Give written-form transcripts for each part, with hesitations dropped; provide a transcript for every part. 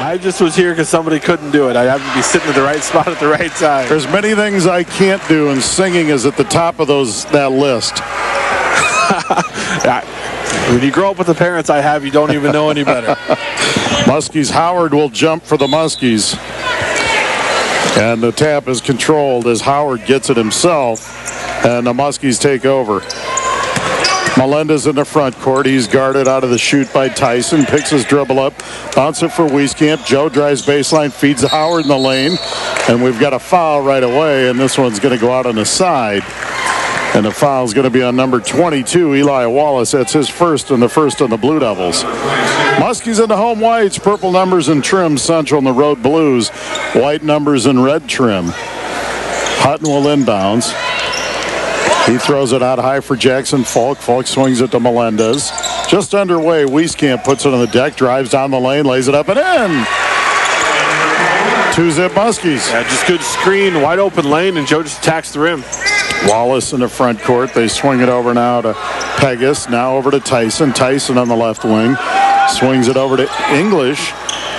I just was here because somebody couldn't do it. I have to be sitting at the right spot at the right time. There's many things I can't do, and singing is at the top of that list. When you grow up with the parents I have, you don't even know any better. Muskie's Howard will jump for the Muskies. And the tap is controlled as Howard gets it himself, and the Muskies take over. Melendez in the front court. He's guarded out of the shoot by Tyson. Picks his dribble up. Bounce it for Wieskamp. Joe drives baseline. Feeds Howard in the lane. And we've got a foul right away. And this one's going to go out on the side. And the foul's going to be on number 22, Eli Wallace. That's his first and the first on the Blue Devils. Muskies in the home whites. Purple numbers in trim. Central in the road blues. White numbers in red trim. Hutton will inbounds. He throws it out high for Jackson Falk. Falk swings it to Melendez. Just underway. Wieskamp puts it on the deck, drives down the lane, lays it up and in. 2-zip Muskies. Yeah, just good screen, wide open lane, and Joe just attacks the rim. Wallace in the front court. They swing it over now to Pegas. Now over to Tyson. Tyson on the left wing. Swings it over to English.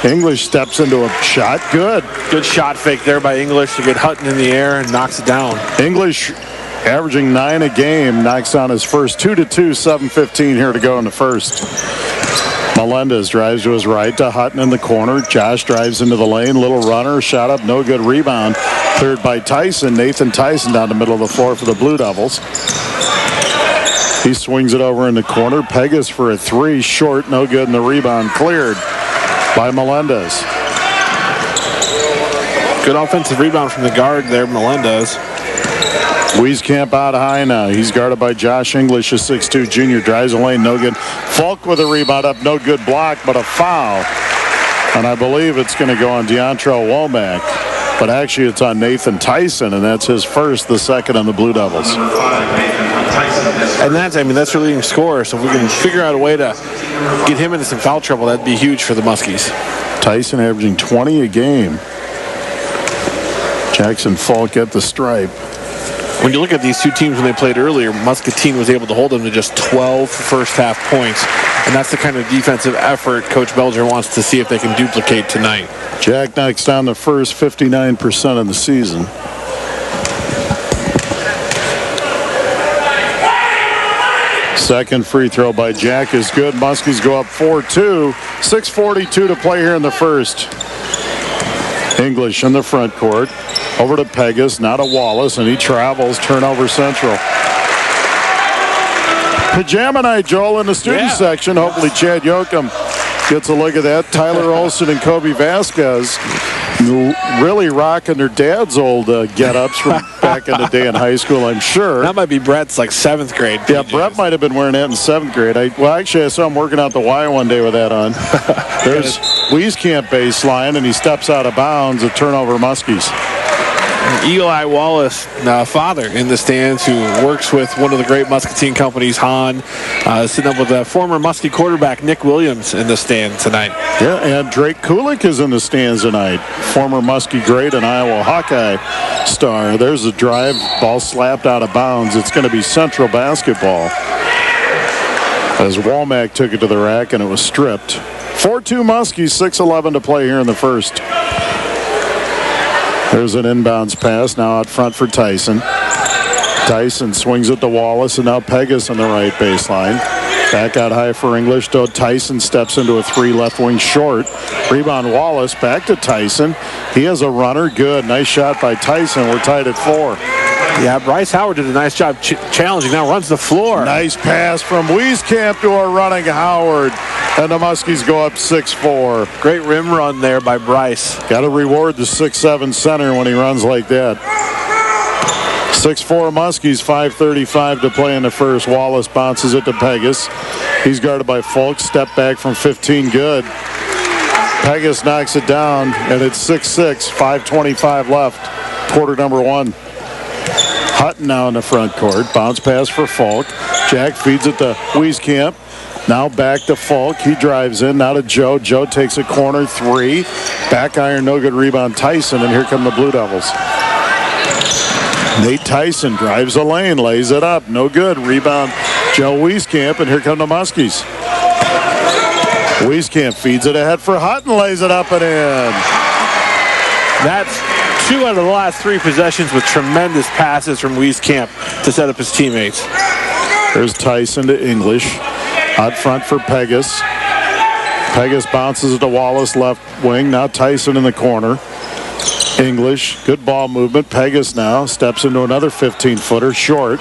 English steps into a shot. Good. Good shot fake there by English to get Hutton in the air and knocks it down. English averaging 9 a game, knocks down his first. 2-2, 7:15 here to go in the first. Melendez drives to his right to Hutton in the corner. Josh drives into the lane. Little runner, shot up, no good. Rebound cleared by Tyson. Nathan Tyson down the middle of the floor for the Blue Devils. He swings it over in the corner. Pegas for a three, short, no good, and the rebound cleared by Melendez. Good offensive rebound from the guard there, Melendez. Wieskamp out high now. He's guarded by Josh English, a 6'2 junior. Drives the lane, no good. Falk with a rebound up, no good block, but a foul. And I believe it's going to go on DeAndre Womack. But actually it's on Nathan Tyson, and that's his first, the second on the Blue Devils. And that's their leading scorer. So if we can figure out a way to get him into some foul trouble, that'd be huge for the Muskies. Tyson averaging 20 a game. Jackson Falk at the stripe. When you look at these two teams when they played earlier, Muscatine was able to hold them to just 12 first half points. And that's the kind of defensive effort Coach Belger wants to see if they can duplicate tonight. Jack knocks down the first 59% of the season. Second free throw by Jack is good. Muskies go up 4-2. 6:42 to play here in the first. English in the front court. Over to Pegas, now to Wallace, and he travels. Turnover Central. Pajama night, Joel, in the student section. Hopefully Chad Yoakum gets a look at that. Tyler Olson and Kobe Vasquez really rocking their dad's old get-ups from back in the day in high school, I'm sure. That might be Brett's like 7th grade. Yeah, Brett might have been wearing that in 7th grade. Actually, I saw him working out the Y one day with that on. There's Wieskamp baseline, and he steps out of bounds. A turnover Muskies. Eli Wallace, father in the stands, who works with one of the great Muscatine companies, Hahn, sitting up with former Muskie quarterback Nick Williams in the stand tonight. Yeah, and Drake Kulik is in the stands tonight. Former Muskie great and Iowa Hawkeye star. There's a drive, ball slapped out of bounds. It's going to be Central basketball. As Womack took it to the rack and it was stripped. 4-2 Muskies, 6:11 to play here in the first. There's an inbounds pass now out front for Tyson. Tyson swings it to Wallace, and now Pegas on the right baseline. Back out high for English, though. Tyson steps into a three, left wing short. Rebound Wallace, back to Tyson. He has a runner, good. Nice shot by Tyson. We're tied at 4. Yeah, Bryce Howard did a nice job challenging. Now runs the floor. Nice pass from Wieskamp to a running Howard. And the Muskies go up 6-4. Great rim run there by Bryce. Got to reward the 6'7 center when he runs like that. 6-4 Muskies, 5:35 to play in the first. Wallace bounces it to Pegas. He's guarded by Falk. Step back from 15, good. Pegas knocks it down, and it's 6-6, 5:25 left. Quarter number 1. Hutton now in the front court. Bounce pass for Falk. Jack feeds it to Wieskamp. Now back to Falk. He drives in. Now to Joe. Joe takes a corner three. Back iron, no good. Rebound Tyson, and here come the Blue Devils. Nate Tyson drives the lane, lays it up. No good. Rebound Joe Wieskamp, and here come the Muskies. Wieskamp feeds it ahead for Hutton, lays it up and in. That's 2 out of the last 3 possessions with tremendous passes from Wieskamp to set up his teammates. There's Tyson to English. Out front for Pegas. Pegas bounces it to Wallace, left wing. Now Tyson in the corner. English, good ball movement. Pegas now steps into another 15-footer, short.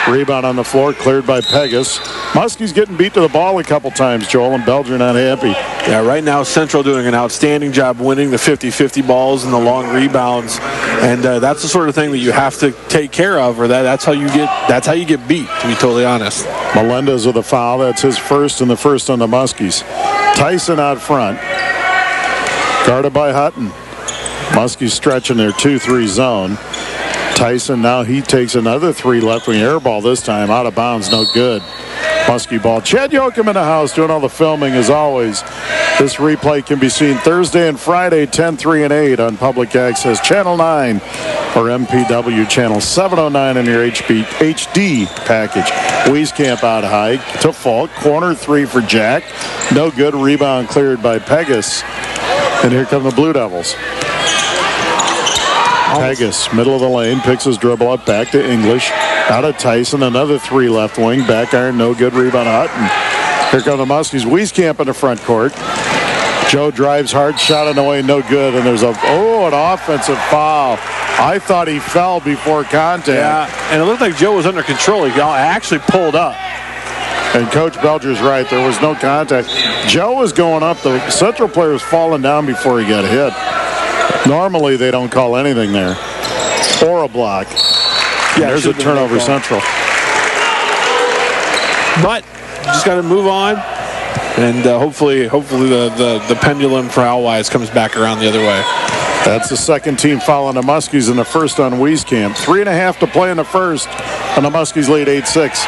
Rebound on the floor, cleared by Pegas. Muskie's getting beat to the ball a couple times, Joel, and Belger not happy. Yeah, right now Central doing an outstanding job winning the 50-50 balls and the long rebounds, and that's the sort of thing that you have to take care of, or that's how you get beat, to be totally honest. Melendez with a foul. That's his first and the first on the Muskies. Tyson out front, guarded by Hutton. Muskie's stretching their 2-3 zone. Tyson now he takes another 3 left wing air ball, this time out of bounds, no good. Muskie ball. Chad Yoakum in the house doing all the filming as always. This replay can be seen Thursday and Friday 10, 3, and 8 on public access Channel 9 or MPW Channel 709 in your HD package. Wieskamp out high to Falk. Corner 3 for Jack. No good. Rebound cleared by Pegas. And here come the Blue Devils. Pegas, middle of the lane, picks his dribble up, back to English. Out of Tyson, another 3 left wing. Back iron, no good. Rebound Hutton. Here come the Muskies. Wieskamp in the front court. Joe drives hard, shot on the way, no good. And there's an offensive foul. I thought he fell before contact. Yeah, and it looked like Joe was under control. He actually pulled up. And Coach Belger's right. There was no contact. Joe was going up. The Central player was falling down before he got hit. Normally, they don't call anything there. Or a block. Yeah, there's a turnover Central. But just got to move on. And hopefully the pendulum for Alwise comes back around the other way. That's the second team foul on the Muskies and the first on Wieskamp. 3.5 to play in the first. And the Muskies lead 8-6.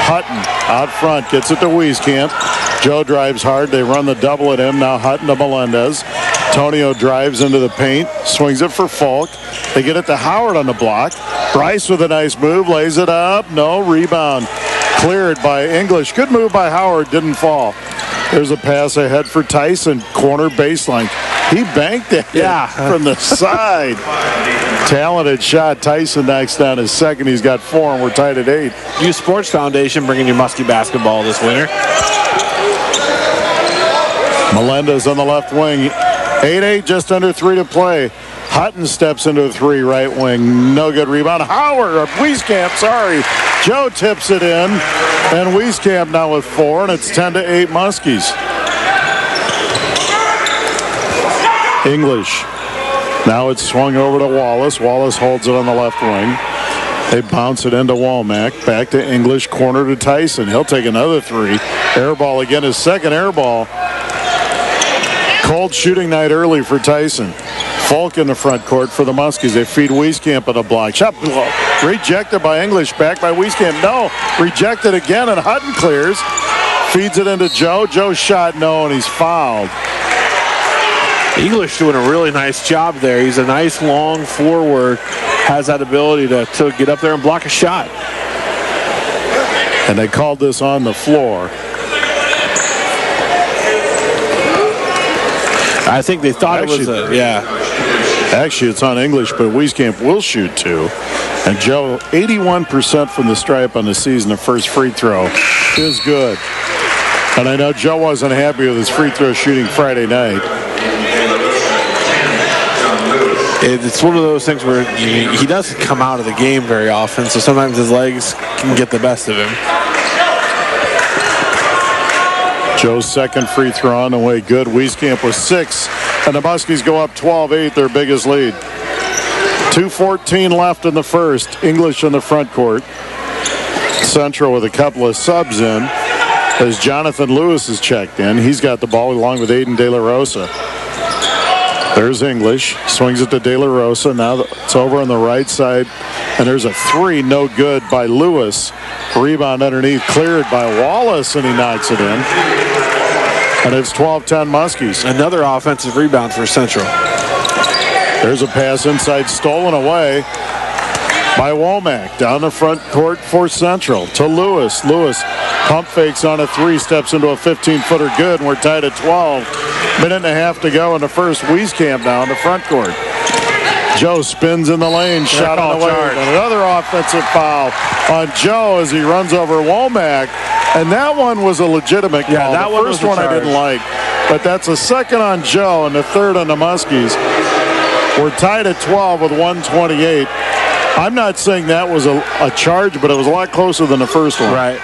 Hutton out front gets it to Wieskamp. Joe drives hard. They run the double at him. Now Hutton to Melendez. Tonio drives into the paint, swings it for Falk. They get it to Howard on the block. Bryce with a nice move, lays it up. No, rebound. Cleared by English. Good move by Howard, didn't fall. There's a pass ahead for Tyson, corner baseline. He banked it from the side. Talented shot. Tyson knocks down his second. He's got 4, and we're tied at 8. Youth Sports Foundation bringing you Muskie basketball this winter. Melendez on the left wing. 8-8, just under 3 to play. Hutton steps into the 3 right wing. No good rebound. Howard, Wieskamp, sorry. Joe tips it in. And Wieskamp now with 4, and it's 10-8 Muskies. English. Now it's swung over to Wallace. Wallace holds it on the left wing. They bounce it into Womack. Back to English. Corner to Tyson. He'll take another 3. Air ball again. His second air ball. Cold shooting night early for Tyson. Falk in the front court for the Muskies. They feed Wieskamp at a block. Shot rejected by English. Back by Wieskamp. No. Rejected again, and Hutton clears. Feeds it into Joe. Joe shot no, and he's fouled. English doing a really nice job there. He's a nice long forward. Has that ability to get up there and block a shot. And they called this on the floor. I think they thought it was Actually, it's on English, but Wieskamp will shoot 2. And Joe, 81% from the stripe on the season. The first free throw is good. And I know Joe wasn't happy with his free throw shooting Friday night. It's one of those things where he doesn't come out of the game very often, so sometimes his legs can get the best of him. Joe's second free throw on the way, good. Wieskamp was 6, and the Muskies go up 12-8, their biggest lead. 2:14 left in the first. English in the front court. Central with a couple of subs in as Jonathan Lewis is checked in. He's got the ball along with Aiden De La Rosa. There's English. Swings it to De La Rosa. Now it's over on the right side. And there's a 3, no good by Lewis. Rebound underneath, cleared by Wallace, and he knocks it in. And it's 12-10 Muskies. Another offensive rebound for Central. There's a pass inside, stolen away. by Womack. Down the front court for Central to Lewis. Lewis pump fakes on a 3, steps into a 15-footer good, and we're tied at 12. Minute and a half to go in the first. Wieskamp now in the front court. Joe spins in the lane, shot on the way. Another offensive foul on Joe as he runs over Womack. And that one was a legitimate call. Yeah, that the first one I didn't like. But that's a second on Joe and the third on the Muskies. We're tied at 12 with 1:28. I'm not saying that was a charge, but it was a lot closer than the first one. Right.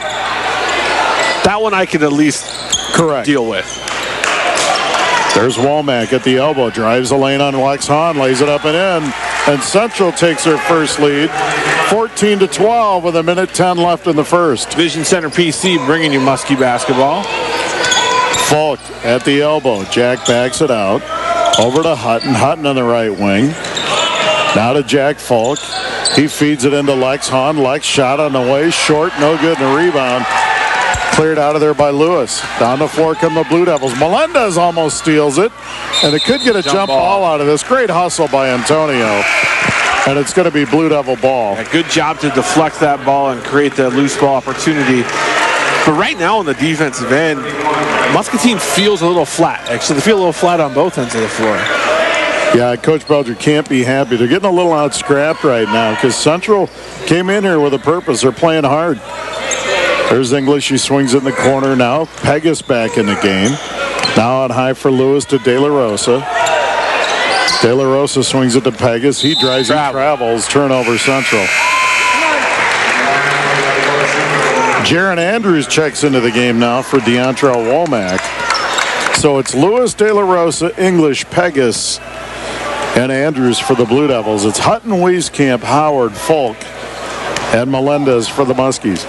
That one I could at least deal with. There's Womack at the elbow, drives the lane on Lex Hahn, lays it up and in, and Central takes their first lead, 14-12 with 1:10 left in the first. Vision Center PC bringing you Muskie basketball. Falk at the elbow, Jack backs it out, over to Hutton, Hutton on the right wing, now to Jack Falk, he feeds it into Lex Hahn, Lex shot on the way, short, no good, and a rebound. Cleared out of there by Lewis. Down the floor come the Blue Devils. Melendez almost steals it, and it could get a jump ball out of this. Great hustle by Antonio, and it's going to be Blue Devil ball. Yeah, good job to deflect that ball and create that loose ball opportunity. But right now on the defensive end, Muscatine feels a little flat. Actually, they feel a little flat on both ends of the floor. Yeah, Coach Belger can't be happy. They're getting a little out-scrapped right now because Central came in here with a purpose. They're playing hard. There's English. He swings it in the corner now. Pegas back in the game. Now on high for Lewis to De La Rosa. De La Rosa swings it to Pegas. He drives, he travels. Turnover Central. Jaron Andrews checks into the game now for Deontrell Womack. So it's Lewis, De La Rosa, English, Pegas, and Andrews for the Blue Devils. It's Hutton, Wieskamp, Howard, Falk, and Melendez for the Muskies.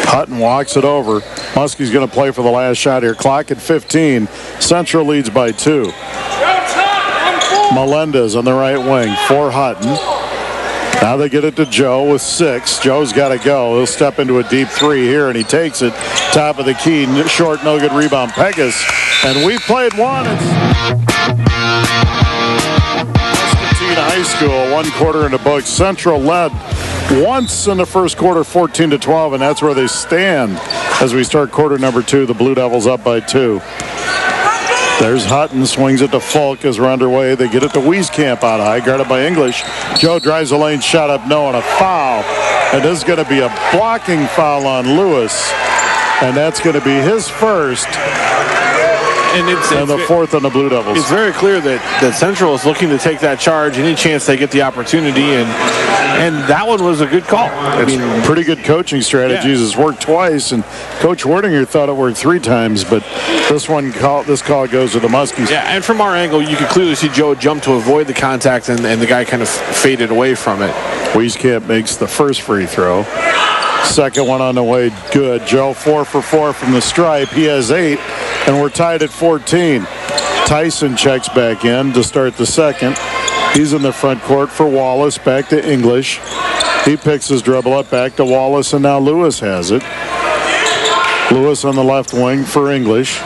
Hutton walks it over. Muskie's going to play for the last shot here. Clock at 15. Central leads by 2. Melendez on the right wing for Hutton. Now they get it to Joe with 6. Joe's got to go. He'll step into a deep 3 here, and he takes it. Top of the key. Short, no good rebound. Pegas. And we played one. Muscatine High School, 1 quarter in the books. Central led once in the first quarter, 14-12, and that's where they stand as we start quarter number 2. The Blue Devils up by 2. There's Hutton, swings it to Falk as we're underway. They get it to Wieskamp out high, guarded by English. Joe drives the lane, shot up, no, and a foul. And this is going to be a blocking foul on Lewis, and that's going to be his first. And the fourth on the Blue Devils. It's very clear that Central is looking to take that charge any chance they get the opportunity, and that one was a good call. It's pretty good coaching strategies. Yeah. It's worked twice, and Coach Werdinger thought it worked 3 times, but this call goes to the Muskies. Yeah, and from our angle, you could clearly see Joe jump to avoid the contact, and the guy kind of faded away from it. Wieskamp makes the first free throw. Second one on the way, good. Joe 4 for 4 from the stripe. He has 8, and we're tied at 14. Tyson checks back in to start the second. He's in the front court for Wallace, back to English. He picks his dribble up, back to Wallace, and now Lewis has it. Lewis on the left wing for English.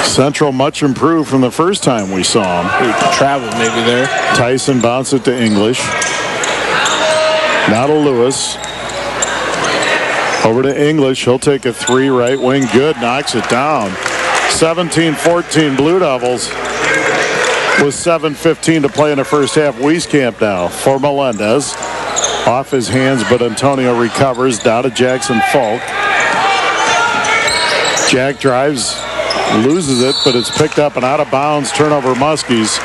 Central much improved from the first time we saw him. He traveled maybe there. Tyson bounced it to English. Now to Lewis. Over to English. He'll take a 3 right wing. Good. Knocks it down. 17-14 Blue Devils with 7:15 to play in the first half. Wieskamp now for Melendez. Off his hands, but Antonio recovers. Down to Jackson Falk. Jack drives. Loses it, but it's picked up and out of bounds. Turnover Muskies.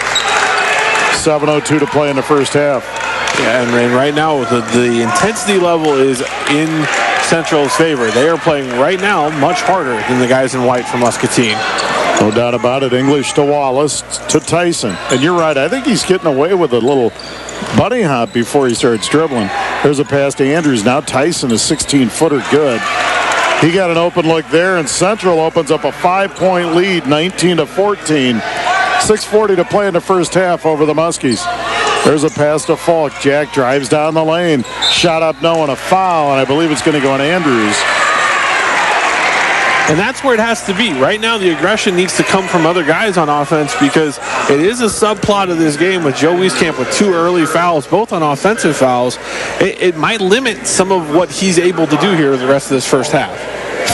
7:02 to play in the first half. Yeah, and right now the intensity level is in Central's favor. They are playing right now much harder than the guys in white from Muscatine. No doubt about it. English to Wallace to Tyson. And you're right. I think he's getting away with a little bunny hop before he starts dribbling. There's a pass to Andrews. Now Tyson, a 16-footer, good. He got an open look there, and Central opens up a 5-point lead, 19-14. 6:40 to play in the first half over the Muskies. There's a pass to Falk. Jack drives down the lane. Shot up, no, and a foul, and I believe it's going to go on Andrews. And that's where it has to be. Right now, the aggression needs to come from other guys on offense, because It is a subplot of this game with Joe Wieskamp with 2 early fouls, both on offensive fouls. It might limit some of what he's able to do here the rest of this first half.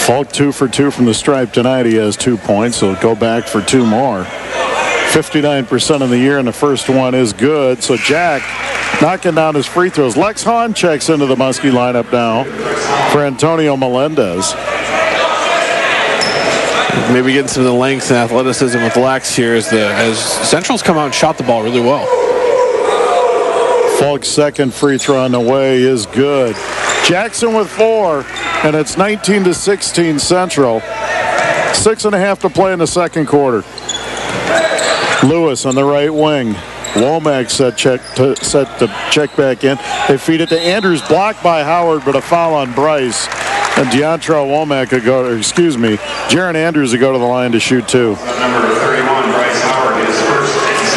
Falk 2 for 2 from the stripe tonight. He has 2 points. He'll go back for 2 more. 59% of the year, and the first one is good. So Jack knocking down his free throws. Lex Hahn checks into the Muskie lineup now for Antonio Melendez. Maybe getting some of the length and athleticism with Lex here as Central's come out and shot the ball really well. Falk's second free throw on the way is good. Jackson with 4, and it's 19-16 Central. 6.5 to play in the second quarter. Lewis on the right wing. Womack set to check back in. They feed it to Andrews, blocked by Howard, but a foul on Bryce. And Deontrell Womack could go, Jaron Andrews would go to the line to shoot 2. Number 31, Bryce Howard, is first and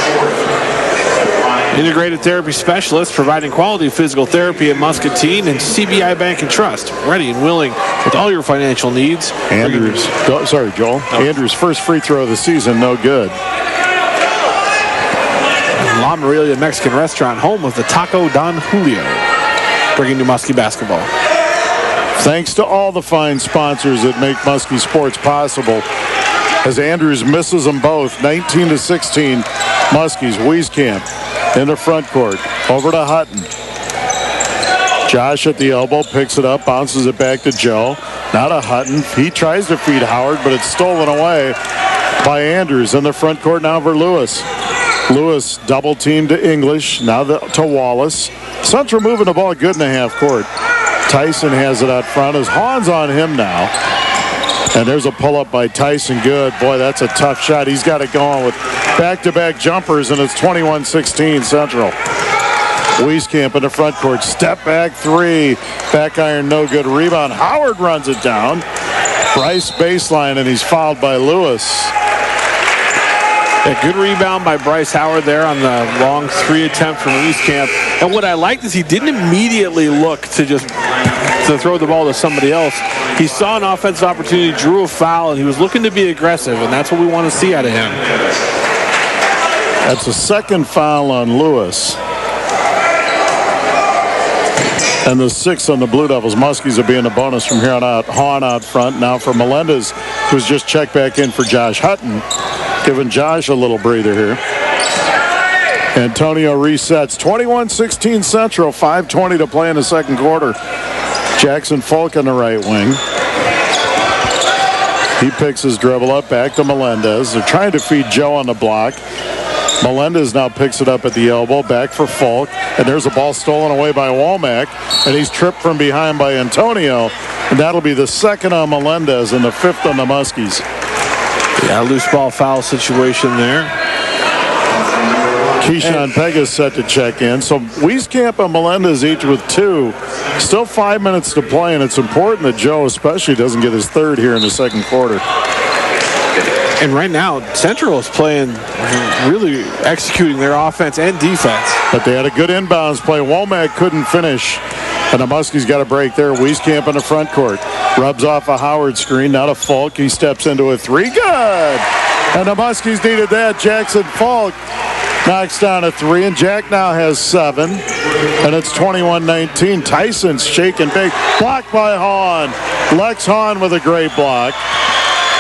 scored. Integrated therapy specialist providing quality physical therapy at Muscatine and CBI Bank and Trust. Ready and willing with all your financial needs. Andrews, sorry, Joel. No. Andrews' first free throw of the season, no good. La Morelia Mexican Restaurant, home of the Taco Don Julio, bringing you Muskie basketball. Thanks to all the fine sponsors that make Muskie sports possible. As Andrews misses them both, 19-16, Muskies. Wieskamp in the front court, over to Hutton. Josh at the elbow, picks it up, bounces it back to Joe. Now to Hutton. He tries to feed Howard, but it's stolen away by Andrews in the front court now for Lewis. Lewis double teamed to English, now to Wallace. Central moving the ball good in the half court. Tyson has it out front as Hahn's on him now. And there's a pull-up by Tyson. Good. Boy, that's a tough shot. He's got it going with back-to-back jumpers, and it's 21-16 Central. Wieskamp in the front court. Step back 3. Back iron, no good. Rebound. Howard runs it down. Bryce baseline, and he's fouled by Lewis. A good rebound by Bryce Howard there on the long 3 attempt from Wieskamp. And what I liked is he didn't immediately look to throw the ball to somebody else. He saw an offensive opportunity, drew a foul, and he was looking to be aggressive, and that's what we want to see out of him. That's a second foul on Lewis. And the 6th on the Blue Devils. Muskies will be in the bonus from here on out. Hahn out front now for Melendez, who's just checked back in for Josh Hutton. Giving Josh a little breather here. Antonio resets. 21-16 Central. 5:20 to play in the second quarter. Jackson Falk on the right wing. He picks his dribble up back to Melendez. They're trying to feed Joe on the block. Melendez now picks it up at the elbow. Back for Falk. And there's a ball stolen away by Womack. And he's tripped from behind by Antonio. And that'll be the 2nd on Melendez and the 5th on the Muskies. Yeah, loose ball foul situation there. Keyshawn Pegasus set to check in. So Wieskamp and Melendez each with 2. Still 5 minutes to play, and it's important that Joe especially doesn't get his 3rd here in the second quarter. And right now, Central is playing, really executing their offense and defense. But they had a good inbounds play. Womack couldn't finish. And the Muskies got a break there. Wieskamp in the front court. Rubs off a Howard screen. Now to Falk. He steps into a 3. Good. And the Muskies needed that. Jackson Falk knocks down a 3. And Jack now has 7. And it's 21-19. Tyson's shaking big. Blocked by Hahn. Lex Hahn with a great block.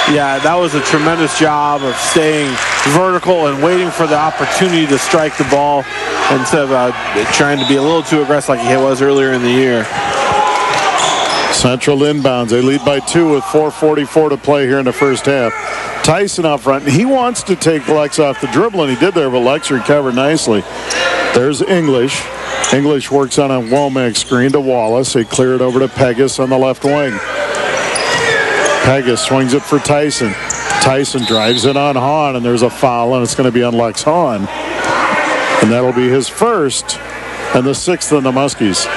Yeah, that was a tremendous job of staying vertical and waiting for the opportunity to strike the ball instead of trying to be a little too aggressive like he was earlier in the year. Central inbounds. They lead by 2 with 4:44 to play here in the first half. Tyson up front. He wants to take Lex off the dribble, and he did there, but Lex recovered nicely. There's English. English works on a Womack screen to Wallace. They clear it over to Pegasus on the left wing. Pegasus swings it for Tyson. Tyson drives it on Hahn, and there's a foul, and it's going to be on Lex Hahn. And that'll be his 1st and the 6th on the Muskies.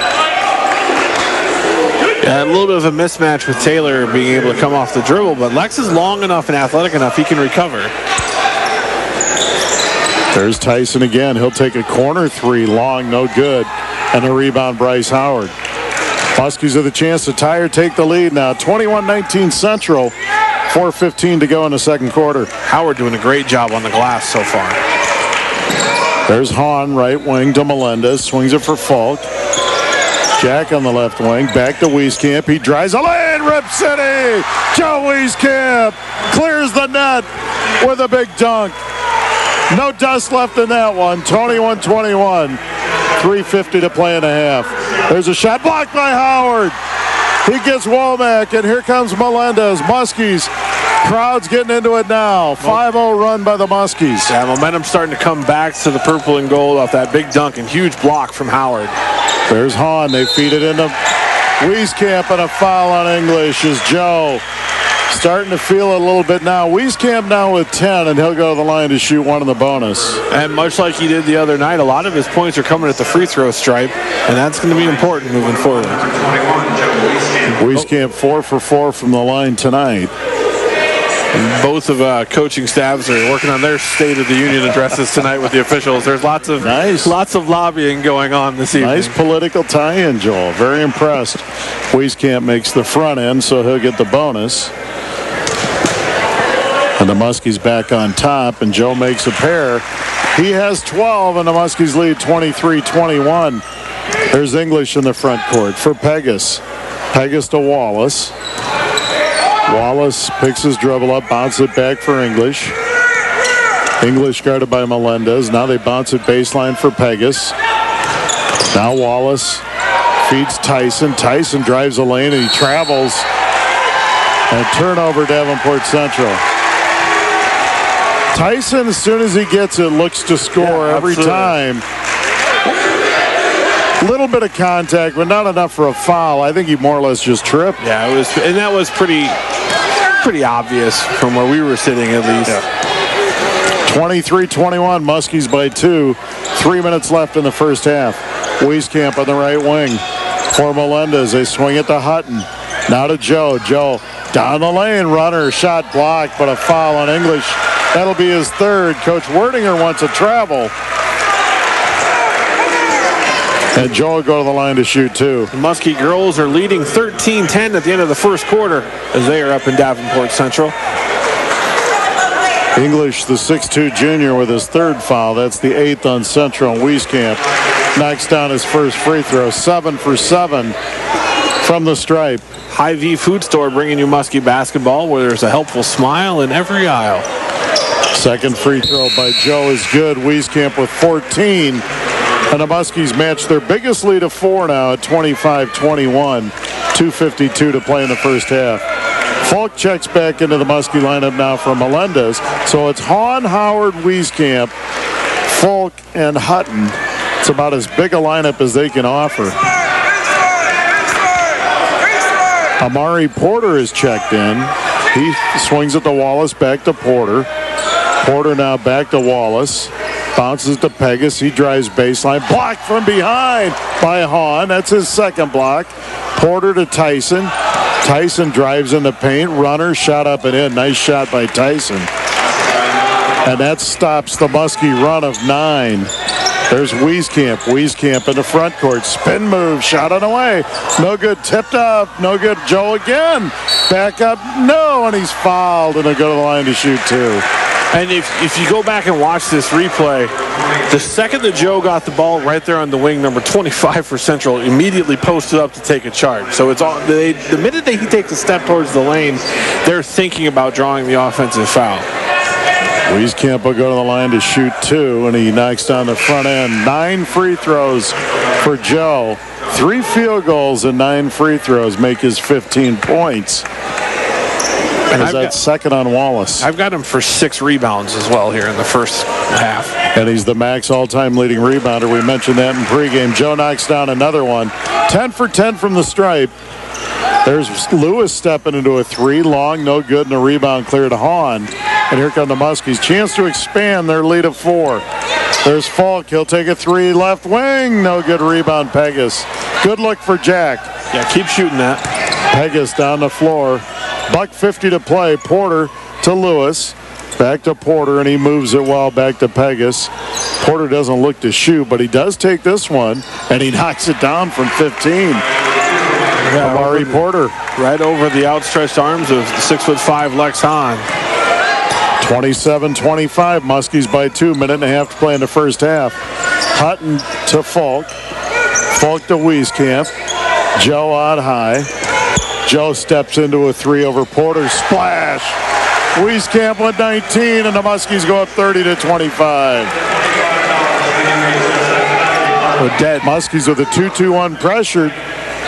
Yeah, a little bit of a mismatch with Taylor being able to come off the dribble, but Lex is long enough and athletic enough he can recover. There's Tyson again. He'll take a corner 3, long, no good. And a rebound, Bryce Howard. Muskies have the chance to tie or take the lead now. 21-19 Central. 4:15 to go in the second quarter. Howard doing a great job on the glass so far. There's Hahn, right wing to Melendez. Swings it for Falk. Jack on the left wing. Back to Wieskamp. He drives a lane. Rip City. Joe Wieskamp clears the net with a big dunk. No dust left in that one. 21-21. 3:50 to play and a half. There's a shot blocked by Howard. He gets Womack, and here comes Melendez. Muskies. Crowd's getting into it now. 5-0 run by the Muskies. Yeah, momentum starting to come back to the purple and gold off that big dunk and huge block from Howard. There's Hahn. They feed it into Wieskamp, and a foul on English is Joe. Starting to feel it a little bit now. Wieskamp now with 10, and he'll go to the line to shoot one in the bonus. And much like he did the other night, a lot of his points are coming at the free throw stripe, and that's going to be important moving forward. Wieskamp 4 for 4 from the line tonight. And both of coaching staffs are working on their State of the Union addresses tonight with the officials. There's lots of lobbying going on this evening. Nice political tie-in, Joel. Very impressed. Wieskamp makes the front end, so he'll get the bonus. And the Muskies back on top, and Joe makes a pair. He has 12, and the Muskies lead 23-21. There's English in the front court for Pegas. Pegas to Wallace. Wallace picks his dribble up, bounces it back for English. English guarded by Melendez. Now they bounce it baseline for Pegas. Now Wallace feeds Tyson. Tyson drives the lane, and he travels. And turnover, Davenport Central. Tyson, as soon as he gets it, looks to score every time. A little bit of contact, but not enough for a foul. I think he more or less just tripped. Yeah, it was, and that was pretty obvious from where we were sitting at least. Yeah. 23-21, Muskies by 2. 3 minutes left in the first half. Wieskamp on the right wing for Melendez. They swing it to Hutton. Now to Joe. Joe down the lane. Runner, shot blocked, but a foul on English. That'll be his third. Coach Werdinger wants a travel. And Joe will go to the line to shoot two. The Muskie girls are leading 13-10 at the end of the first quarter as they are up in Davenport Central. English, the 6'2 junior, with his third foul. That's the 8th on Central. Wieskamp knocks down his first free throw. 7 for 7 from the stripe. Hy-Vee Food Store bringing you Muskie basketball, where there's a helpful smile in every aisle. Second free throw by Joe is good. Wieskamp with 14. And the Muskies match their biggest lead of 4 now at 25-21. 2:52 to play in the first half. Falk checks back into the Muskie lineup now for Melendez. So it's Hahn, Howard, Wieskamp, Falk, and Hutton. It's about as big a lineup as they can offer. Amari Porter is checked in. He swings it to Wallace, back to Porter. Porter now back to Wallace. Bounces to Pegas. He drives baseline. Blocked from behind by Hahn. That's his second block. Porter to Tyson. Tyson drives in the paint. Runner, shot up and in. Nice shot by Tyson. And that stops the Muskie run of 9. There's Wieskamp. Wieskamp in the front court. Spin move. Shot on the way. No good. Tipped up. No good. Joe again. Back up. No. And he's fouled. And he'll go to the line to shoot two. And if you go back and watch this replay, the second that Joe got the ball right there on the wing, number 25 for Central, immediately posted up to take a charge. So it's all, the minute that he takes a step towards the lane, they're thinking about drawing the offensive foul. Wieskamp will go to the line to shoot two, and he knocks down the front end. 9 free throws for Joe. 3 field goals and 9 free throws make his 15 points. And that's second on Wallace. I've got him for 6 rebounds as well here in the first half. And he's the max all-time leading rebounder. We mentioned that in pregame. Joe knocks down another one. 10 for 10 from the stripe. There's Lewis stepping into a 3. Long, no good, and a rebound clear to Hahn. And here come the Muskies. Chance to expand their lead of 4. There's Falk. He'll take a 3 left wing. No good rebound, Pegas. Good look for Jack. Yeah, keep shooting that. Pegas down the floor. $1:50 to play. Porter to Lewis. Back to Porter, and he moves it well back to Pegas. Porter doesn't look to shoot, but he does take this one, and he knocks it down from 15. Yeah, Amari Porter. Right over the outstretched arms of 6'5" Lex Hahn. 27-25. Muskies by 2. Minute and a half to play in the first half. Hutton to Falk. Falk to Wieskamp. Joe out high. Joe steps into a 3 over Porter. Splash. Wieskamp with 19, and the Muskies go up 30-25. Dead. Muskies with a 2-2 unpressured.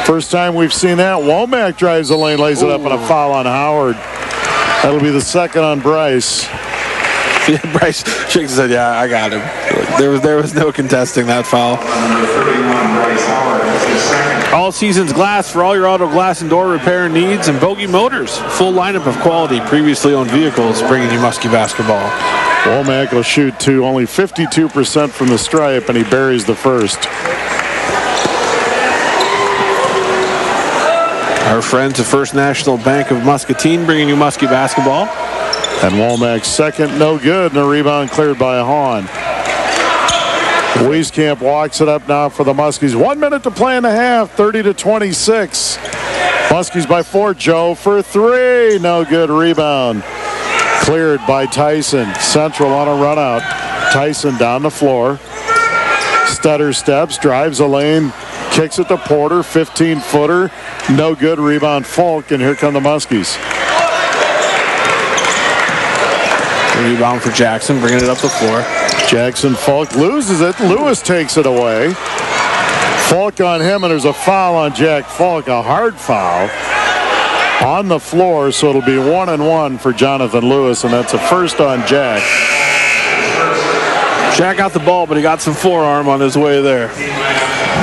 First time we've seen that. Womack drives the lane, lays it up, and a foul on Howard. That'll be the second on Bryce. Yeah, Bryce shakes his head. Yeah, I got him. There was no contesting that foul. All Seasons Glass for all your auto glass and door repair needs, and Bogey Motors. Full lineup of quality previously owned vehicles, bringing you Muskie basketball. Womack will shoot to only 52% from the stripe, and he buries the first. Our friends at First National Bank of Muscatine bringing you Muskie basketball. And Womack's second, no good, and a rebound cleared by Hahn. Wieskamp walks it up now for the Muskies. 1 minute to play in the half, 30-26. Muskies by 4. Joe for 3, no good, rebound. Cleared by Tyson. Central on a run out. Tyson down the floor. Stutter steps, drives a lane, kicks it to Porter, 15-footer. No good, rebound Falk, and here come the Muskies. Rebound for Jackson, bringing it up the floor. Jackson Falk loses it. Lewis takes it away. Falk on him, and there's a foul on Jack Falk, a hard foul on the floor, so it'll be 1-1 for Jonathan Lewis, and that's a first on Jack. Jack got the ball, but he got some forearm on his way there.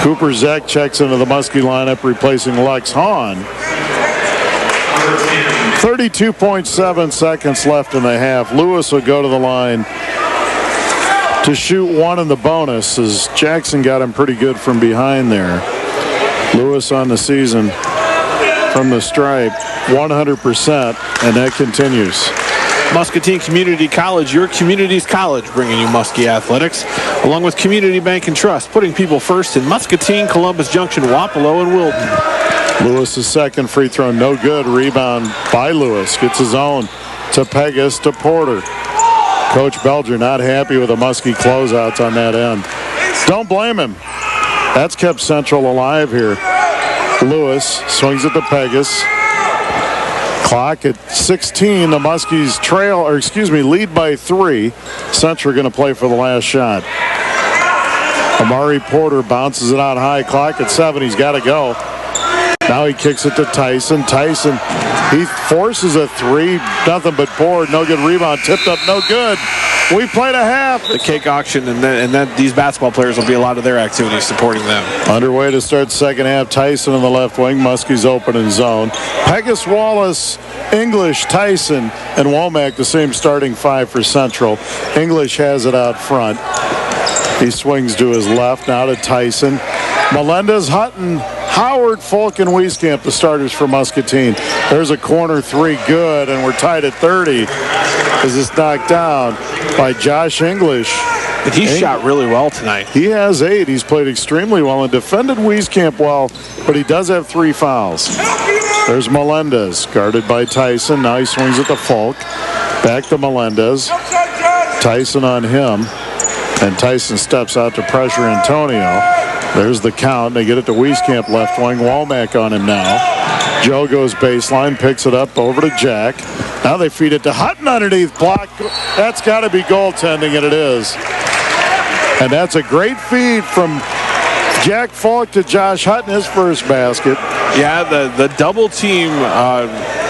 Cooper Zek checks into the Muskie lineup, replacing Lex Hahn. 32.7 seconds left in the half. Lewis will go to the line to shoot one in the bonus, as Jackson got him pretty good from behind there. Lewis on the season from the stripe, 100%, and that continues. Muscatine Community College, your community's college, bringing you Muskie athletics, along with Community Bank and Trust, putting people first in Muscatine, Columbus Junction, Wapello, and Wilton. Lewis' second free throw, no good. Rebound by Lewis. Gets his own to Pegas to Porter. Coach Belger not happy with the Muskie closeouts on that end. Don't blame him. That's kept Central alive here. Lewis swings it to Pegas. Clock at 16. The Muskies lead by 3. Central going to play for the last shot. Amari Porter bounces it out high. Clock at 7. He's got to go. Now he kicks it to Tyson. Tyson, he forces a 3. Nothing but board. No good rebound. Tipped up. No good. We played a half. The cake auction, and then these basketball players will be a lot of their activities supporting them. Underway to start second half. Tyson on the left wing. Muskie's open in zone. Pegas, Wallace, English, Tyson, and Womack the same starting 5 for Central. English has it out front. He swings to his left. Now to Tyson. Melendez, Hutton, Howard, Falk, and Wieskamp, the starters for Muscatine. There's a corner 3, good, and we're tied at 30 as it's knocked down by Josh English. But he shot really well tonight. He has 8. He's played extremely well and defended Wieskamp well, but he does have 3 fouls. There's Melendez, guarded by Tyson. Now he swings it to Falk. Back to Melendez. Tyson on him, and Tyson steps out to pressure Antonio. There's the count. They get it to Wieskamp, left wing. Womack on him now. Joe goes baseline, picks it up over to Jack. Now they feed it to Hutton underneath. Block. That's got to be goaltending, and it is. And that's a great feed from Jack Falk to Josh Hutton, his first basket. Yeah, the double team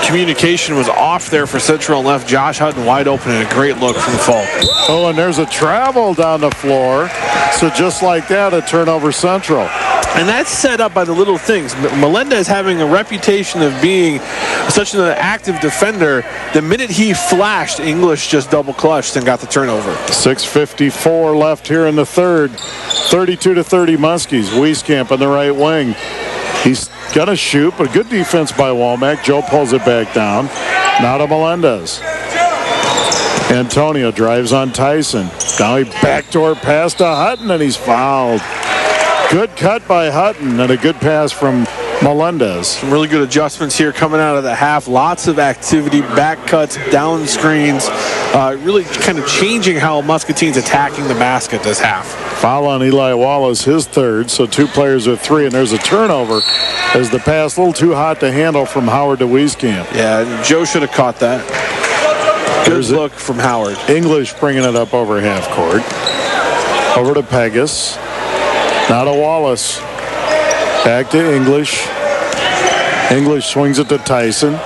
communication was off there for Central and left Josh Hutton wide open, and a great look from Falk. Oh, and there's a travel down the floor. So just like that, a turnover Central. And that's set up by the little things. Melendez having a reputation of being such an active defender. The minute he flashed, English just double clutched and got the turnover. 6:54 left here in the third. 32-30 Muskies. Wieskamp on the right wing. He's going to shoot, but good defense by Womack. Joe pulls it back down. Now to Melendez. Antonio drives on Tyson. Now he backdoor pass to Hutton, and he's fouled. Good cut by Hutton, and a good pass from Melendez. Some really good adjustments here coming out of the half. Lots of activity, back cuts, down screens, really kind of changing how Muscatine's attacking the basket this half. Foul on Eli Wallace, his third, so 2 players with 3, and there's a turnover as the pass a little too hot to handle from Howard to Wieskamp. Yeah, Joe should have caught that. Good look from Howard. English bringing it up over half court. Over to Pegas. Now to Wallace. Back to English. English swings it to Tyson.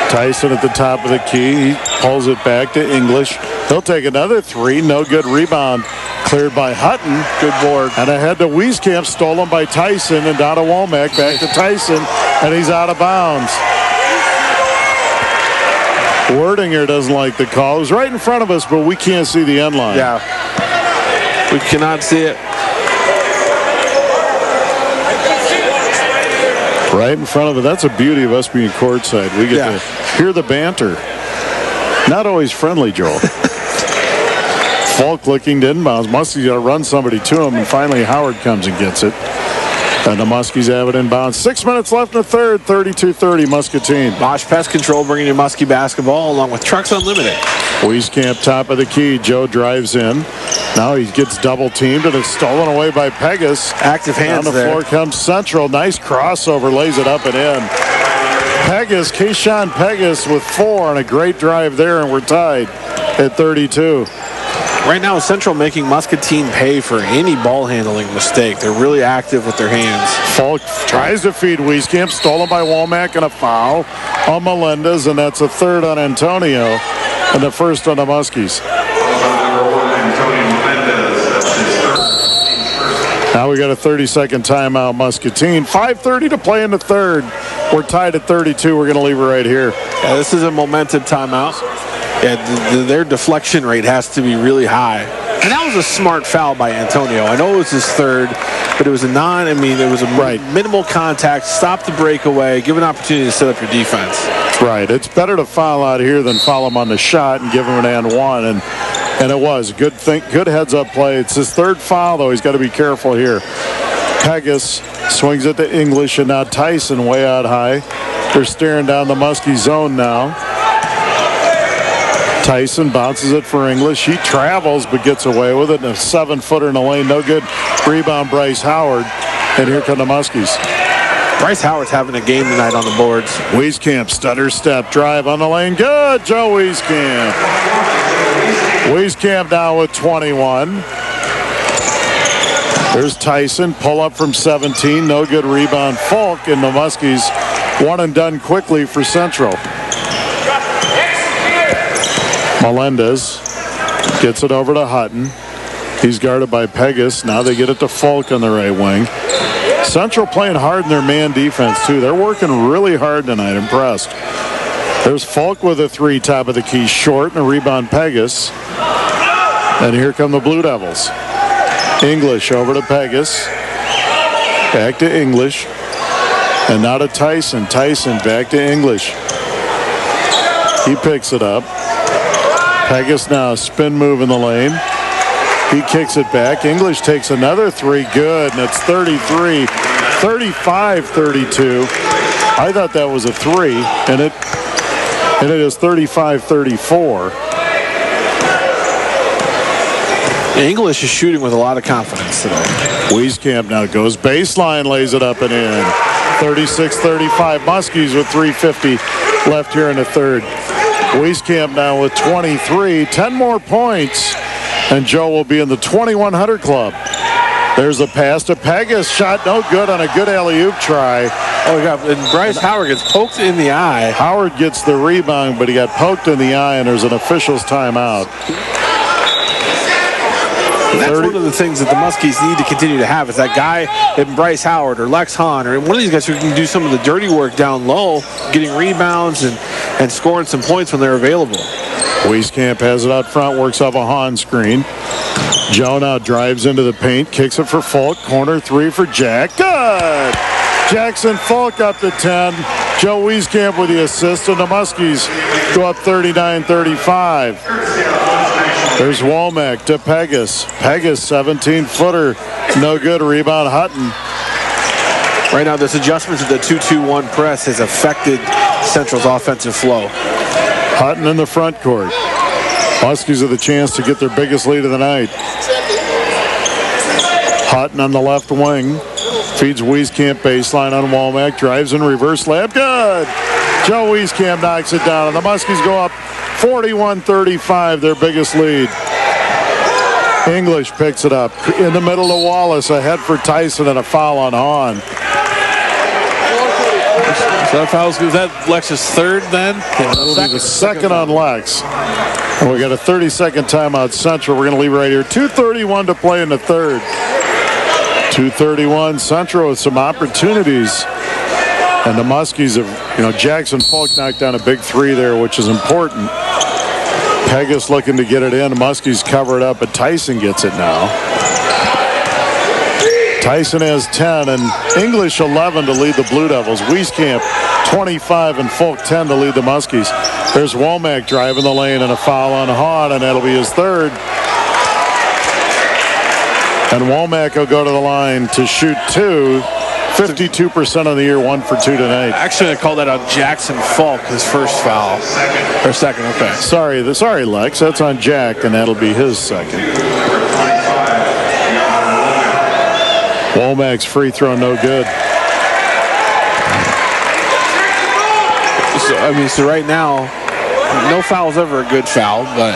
Tyson at the top of the key. He pulls it back to English. He'll take another 3. No good rebound. Cleared by Hutton. Good board. And ahead to Wieskamp. Stolen by Tyson. And down to Womack. Back to Tyson. And he's out of bounds. Wordinger doesn't like the call. It was right in front of us, but we can't see the end line. Yeah. We cannot see it. Right in front of it. That's a beauty of us being courtside. We get to hear the banter. Not always friendly, Joel. Falk looking to inbounds. Muskie's got to run somebody to him, and finally Howard comes and gets it. And the Muskies have it inbounds. 6 minutes left in the third. 32-30 Muscatine. Bosch Pest Control bringing you Muskie basketball along with Trucks Unlimited. Wieskamp top of the key. Joe drives in. Now he gets double teamed and it's stolen away by Pegas. Active hands down the floor comes Central. Nice crossover. Lays it up and in. Pegas, Keyshawn Pegas with 4 and a great drive there, and we're tied at 32. Right now, Central making Muscatine pay for any ball handling mistake. They're really active with their hands. Falk tries to feed Wieskamp. Stolen by Womack and a foul on Melendez, and that's a third on Antonio and the first on the Muskies. Now we got a 30-second timeout, Muscatine. 5:30 to play in the third. We're tied at 32. We're going to leave it right here. Yeah, this is a momentum timeout. Yeah, their deflection rate has to be really high. And that was a smart foul by Antonio. I know it was his third, but it was a minimal contact. Stop the breakaway. Give an opportunity to set up your defense. Right. It's better to foul out here than foul him on the shot and give him an and one. And it was a good heads-up play. It's his third foul, though. He's got to be careful here. Pegas swings it to English, and now Tyson way out high. They're staring down the Muskie zone now. Tyson bounces it for English. He travels but gets away with it. And a 7-footer in the lane. No good. Rebound, Bryce Howard. And here come the Muskies. Bryce Howard's having a game tonight on the boards. Wieskamp, stutter step, drive on the lane. Good, Joe Wieskamp. Wieskamp now with 21. There's Tyson. Pull up from 17. No good rebound. Falk, and the Muskies one and done quickly for Central. Melendez gets it over to Hutton. He's guarded by Pegas. Now they get it to Falk on the right wing. Central playing hard in their man defense, too. They're working really hard tonight. Impressed. There's Falk with a 3, top of the key, short, and a rebound, Pegas. And here come the Blue Devils. English over to Pegas. Back to English. And now to Tyson. Tyson back to English. He picks it up. Pegas now spin move in the lane. He kicks it back. English takes another 3. Good. And it's 35-32. I thought that was a 3. And it is 35-34. English is shooting with a lot of confidence today. Wieskamp now goes baseline, lays it up and in. 36-35. Muskies with 3:50 left here in the third. Wieskamp now with 23. 10 more points. And Joe will be in the 2100 club. There's a pass to Pegas. Shot no good on a good alley-oop try. Oh, yeah, and Bryce Howard gets poked in the eye. Howard gets the rebound, but he got poked in the eye, and there's an official's timeout. And that's one of the things that the Muskies need to continue to have is that guy in Bryce Howard or Lex Hahn or one of these guys who can do some of the dirty work down low, getting rebounds and scoring some points when they're available. Wieskamp has it out front, works off a Hahn screen. Joe now drives into the paint, kicks it for Falk. Corner 3 for Jack. Good! Jackson Falk up to 10. Joe Wieskamp with the assist, and the Muskies go up 39-35. There's Womack to Pegas. Pegas, 17-footer. No good. Rebound, Hutton. Right now, this adjustment to the 2-2-1 press has affected Central's offensive flow. Hutton in the front court. Muskies have the chance to get their biggest lead of the night. Hutton on the left wing. Feeds Wieskamp baseline on Womack. Drives in reverse layup. Good. Joe Wieskamp knocks it down. And the Muskies go up 41-35, their biggest lead. English picks it up. In the middle to Wallace. Ahead for Tyson and a foul on Hahn. So that foul, is that Lex's third then? That'll be the second on Lex. And we got a 30-second timeout Central. We're going to leave right here. 2:31 to play in the third. 2:31 Central with some opportunities. And the Muskies have, Jackson Polk knocked down a big three there, which is important. Pegas looking to get it in. Muskies cover it up, but Tyson gets it now. Tyson has 10 and English 11 to lead the Blue Devils. Wieskamp 25 and Folk 10 to lead the Muskies. There's Womack driving the lane and a foul on Hahn, and that'll be his third. And Womack will go to the line to shoot two. 52% of the year, 1 for 2 tonight. Actually, I call that on Jackson Falk, his first foul. Or second, okay. Sorry, Lex. That's on Jack, and that'll be his second. Womack's free throw, no good. So right now, no foul is ever a good foul, but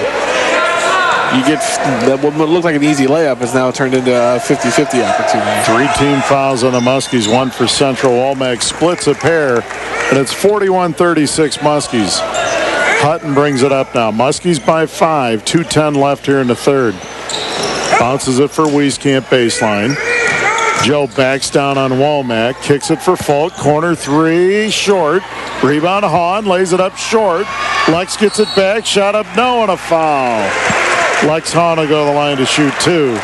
you get what looked like an easy layup has now turned into a 50-50 opportunity. 3 team fouls on the Muskies, 1 for Central. Womack splits a pair, and it's 41-36 Muskies. Hutton brings it up now. Muskies by 5, 2:10 left here in the third. Bounces it for Wieskamp baseline. Joe backs down on Womack, kicks it for Folk. Corner three, short. Rebound Hahn, lays it up short. Lex gets it back, shot up, no, and a foul. Lex Hahn will go to the line to shoot 2.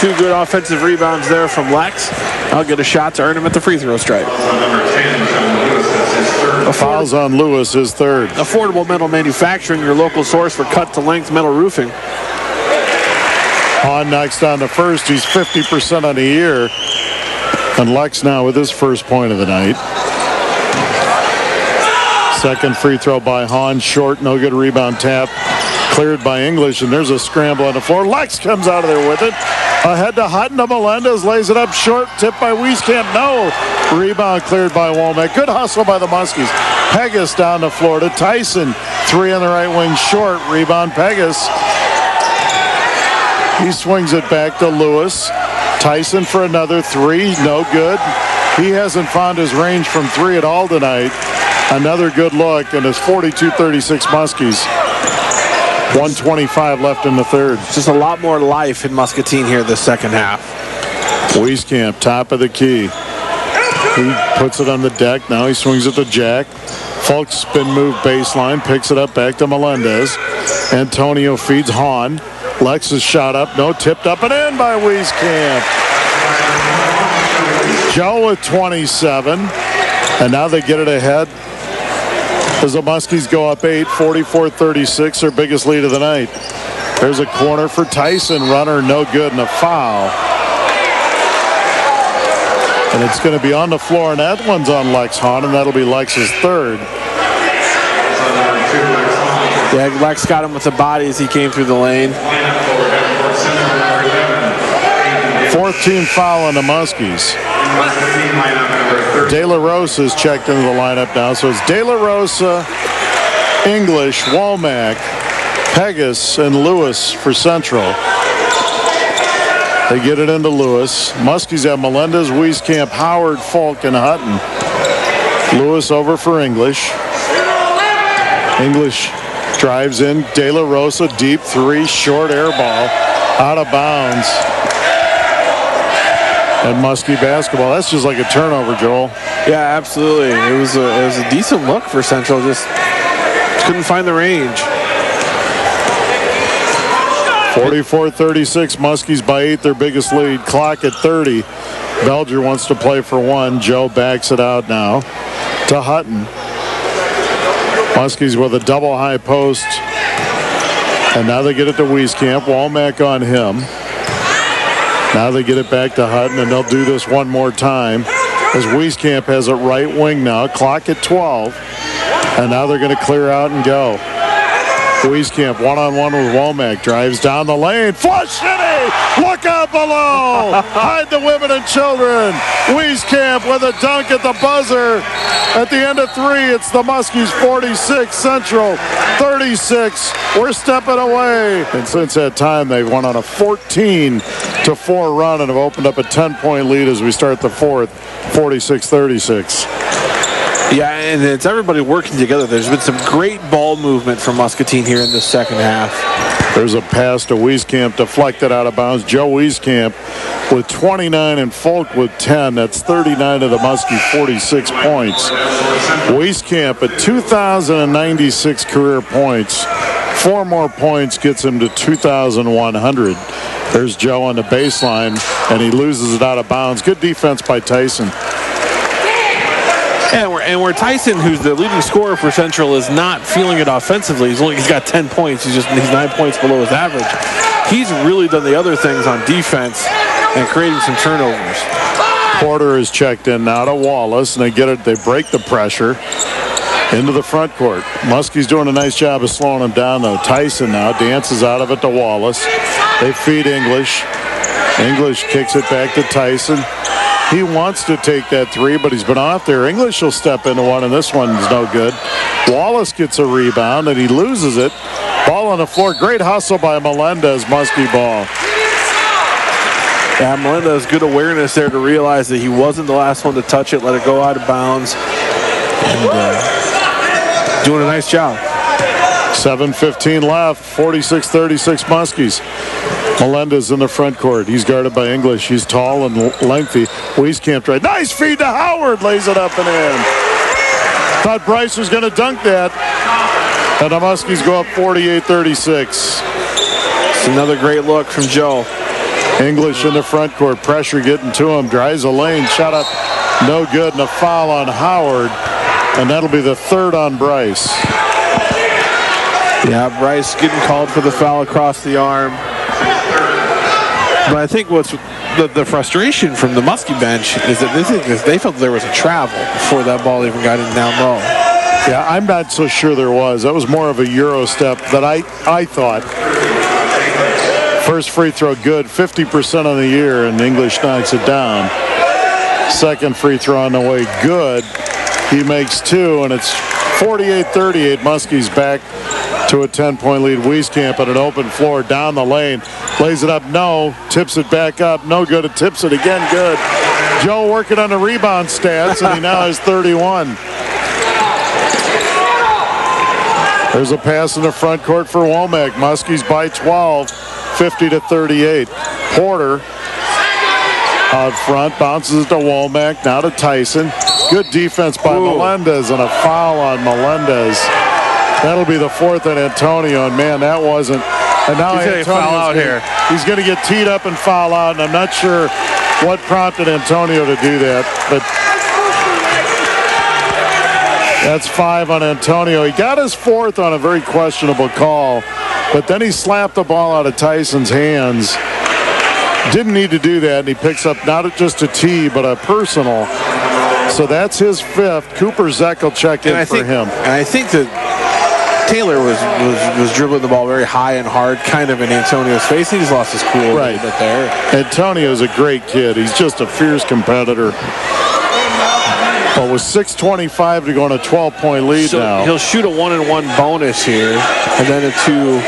2 good offensive rebounds there from Lex. I'll get a shot to earn him at the free throw stripe. Fouls on Lewis, his third. Affordable Metal Manufacturing, your local source for cut-to-length metal roofing. Hahn knocks down the first. He's 50% on the year. And Lex now with his first point of the night. Second free throw by Hahn. Short, no good rebound tap. Cleared by English, and there's a scramble on the floor. Lex comes out of there with it. Ahead to Hutton to Melendez. Lays it up short. Tipped by Wieskamp. No. Rebound cleared by Womack. Good hustle by the Muskies. Pegas down the floor to Tyson. 3 on the right wing short. Rebound Pegas. He swings it back to Lewis. Tyson for another 3. No good. He hasn't found his range from 3 at all tonight. Another good look, and it's 42-36 Muskies. 1:25 left in the third. Just a lot more life in Muscatine here this second half. Wieskamp, top of the key. He puts it on the deck. Now he swings it to Jack. Falk spin move baseline. Picks it up back to Melendez. Antonio feeds Hahn. Lex is shot up. No, tipped up and in by Wieskamp. Joe with 27. And now they get it ahead as the Muskies go up 8, 44-36, their biggest lead of the night. There's a corner for Tyson. Runner no good, and a foul. And it's going to be on the floor, and that one's on Lex Hahn, and that'll be Lex's third. Yeah, Lex got him with the body as he came through the lane. 4th team foul on the Muskies. De La Rosa is checked into the lineup now, so it's De La Rosa, English, Womack, Pegas, and Lewis for Central. They get it into Lewis. Muskies have Melendez, Wieskamp, Howard, Falk, and Hutton. Lewis over for English. English drives in. De La Rosa, deep 3, short air ball, out of bounds. And Muskie basketball. That's just like a turnover, Joel. Yeah, absolutely. It was a decent look for Central. Just couldn't find the range. 44-36. Muskies by 8, their biggest lead. Clock at 30. Belger wants to play for 1. Joe backs it out now to Hutton. Muskies with a double high post. And now they get it to Wieskamp. Womack on him. Now they get it back to Hutton, and they'll do this one more time. as Wieskamp has it right wing now. Clock at 12. And now they're going to clear out and go. Wieskamp one-on-one with Womack. Drives down the lane. Flush City! Look out below! Hide the women and children. Wieskamp with a dunk at the buzzer. At the end of 3, it's the Muskies 46, Central 36. We're stepping away. And since that time, they've won on a 14-4 run and have opened up a 10-point lead as we start the fourth, 46-36. Yeah, and it's everybody working together. There's been some great ball movement from Muscatine here in the second half. There's a pass to Wieskamp, deflected out of bounds. Joe Wieskamp with 29 and Folk with 10. That's 39 of the Muskie 46 points. Wieskamp at 2,096 career points. 4 more points gets him to 2,100. There's Joe on the baseline, and he loses it out of bounds. Good defense by Tyson. And where Tyson, who's the leading scorer for Central, is not feeling it offensively. He's got 10 points. He's 9 points below his average. He's really done the other things on defense and creating some turnovers. Porter is checked in now to Wallace, and they break the pressure into the front court. Muskie's doing a nice job of slowing him down, though. Tyson now dances out of it to Wallace. They feed English. English kicks it back to Tyson. He wants to take that 3, but he's been off there. English will step into one, and this one's no good. Wallace gets a rebound, and he loses it. Ball on the floor. Great hustle by Melendez. Muskie ball. Yeah, Melendez, good awareness there to realize that he wasn't the last one to touch it, let it go out of bounds, and doing a nice job. 7:15 left. 46-36 Muskies. Melendez in the front court. He's guarded by English. He's tall and lengthy. Wieskamp right. Nice feed to Howard. Lays it up and in. Thought Bryce was going to dunk that. And the Muskies go up 48-36. It's another great look from Joe. English in the front court. Pressure getting to him. Drives a lane. Shot up. No good. And a foul on Howard. And that'll be the 3rd on Bryce. Yeah, Bryce getting called for the foul across the arm. But I think what's the frustration from the Muskie bench is that they felt there was a travel before that ball even got in down low. Yeah, I'm not so sure there was. That was more of a Euro step that I thought. First free throw good, 50% on the year, and English knocks it down. Second free throw on the way, good. He makes 2, and it's 48-38. Muskie's back to a 10-point lead. Wieskamp at an open floor down the lane. Lays it up, no. Tips it back up, no good. It tips it again, good. Joe working on the rebound stats, and he now has 31. There's a pass in the front court for Womack. Muskies by 12, 50-38. Porter out front, bounces it to Womack, now to Tyson. Good defense by Melendez, and a foul on Melendez. That'll be the 4th on Antonio, and man, that wasn't. And now he's going to get teed up and foul out, and I'm not sure what prompted Antonio to do that, but that's 5 on Antonio. He got his 4th on a very questionable call, but then he slapped the ball out of Tyson's hands. Didn't need to do that, and he picks up not just a tee, but a personal. So that's his 5th. Cooper Zeck will check in for him. And I think that Taylor was dribbling the ball very high and hard, kind of in Antonio's face. He's lost his cool a little bit there. Antonio's a great kid. He's just a fierce competitor. But with 6:25 to go on a 12-point lead now. He'll shoot a 1-and-1 bonus here, and then a 2.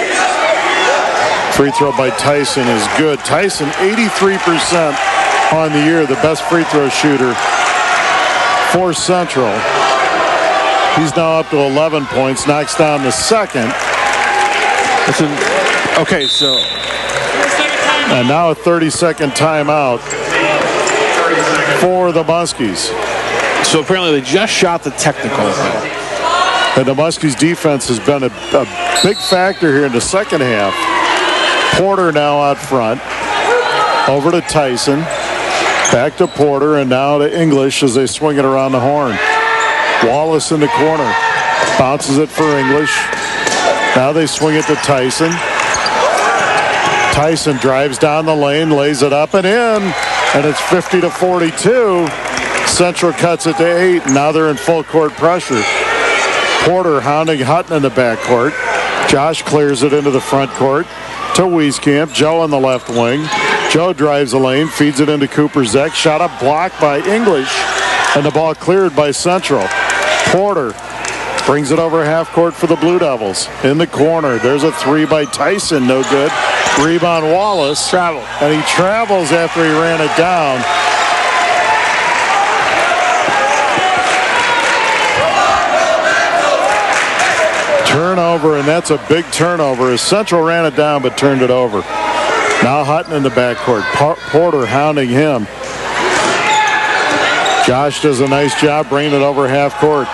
Free throw by Tyson is good. Tyson, 83% on the year, the best free throw shooter for Central. He's now up to 11 points, knocks down the second. And now a 30-second timeout for the Muskies. So apparently they just shot the technical. And the Muskies defense has been a big factor here in the second half. Porter now out front. Over to Tyson. Back to Porter, and now to English as they swing it around the horn. Wallace in the corner. Bounces it for English. Now they swing it to Tyson. Tyson drives down the lane, lays it up and in, and it's 50-42. Central cuts it to 8. Now they're in full court pressure. Porter hounding Hutton in the backcourt. Josh clears it into the front court to Wieskamp. Joe on the left wing. Joe drives the lane, feeds it into Cooper Zek. Shot up, blocked by English, and the ball cleared by Central. Porter brings it over half court for the Blue Devils. In the corner, there's a 3 by Tyson, no good. Rebound Wallace. Travel. And he travels after he ran it down. Turnover, and that's a big turnover as Central ran it down but turned it over. Now Hutton in the backcourt. Porter hounding him. Josh does a nice job bringing it over half court.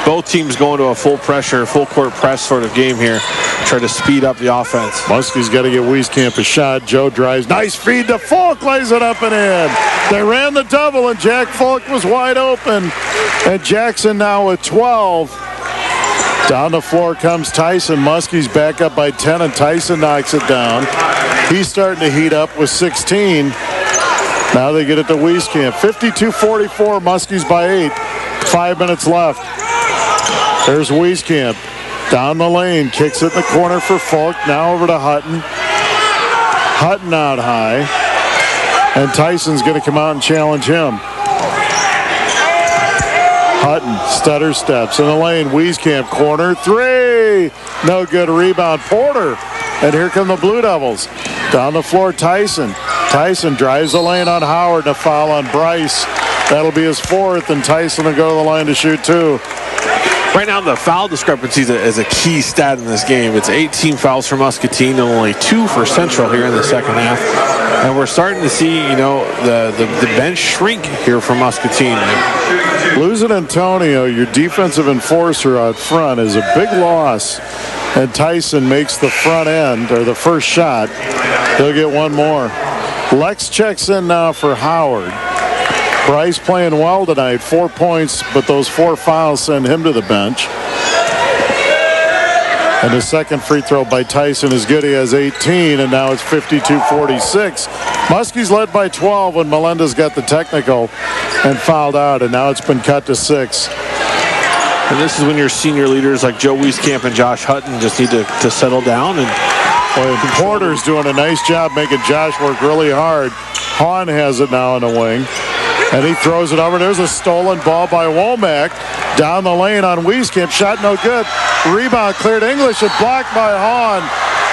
Both teams going to a full pressure, full court press sort of game here. Try to speed up the offense. Muskie's got to get Wieskamp a shot. Joe drives. Nice feed to Falk. Lays it up and in. They ran the double, and Jack Falk was wide open. And Jackson now with 12. Down the floor comes Tyson. Muskie's back up by 10, and Tyson knocks it down. He's starting to heat up with 16. Now they get it to Wieskamp. 52-44, Muskie's by 8. 5 minutes left. There's Wieskamp. Down the lane, kicks it in the corner for Falk. Now over to Hutton. Hutton out high. And Tyson's going to come out and challenge him. Hutton, stutter steps in the lane. Wieskamp, corner 3. No good. Rebound, Porter. And here come the Blue Devils. Down the floor, Tyson. Tyson drives the lane on Howard, and a foul on Bryce. That'll be his 4th, and Tyson will go to the line to shoot 2. Right now, the foul discrepancy is a key stat in this game. It's 18 fouls for Muscatine and only 2 for Central here in the second half. And we're starting to see, the bench shrink here for Muscatine. Losing Antonio, your defensive enforcer out front, is a big loss. And Tyson makes the front end, or the first shot. He'll get one more. Lex checks in now for Howard. Bryce playing well tonight, 4 points, but those 4 fouls send him to the bench. And the second free throw by Tyson is good. He has 18, and now it's 52-46. Muskie's led by 12 when Melendez got the technical and fouled out, and now it's been cut to 6. And this is when your senior leaders like Joe Wieskamp and Josh Hutton just need to settle down. And Porter's doing a nice job making Josh work really hard. Hahn has it now in the wing. And he throws it over. There's a stolen ball by Womack. Down the lane on Wieskamp. Shot no good. Rebound cleared English and blocked by Hahn.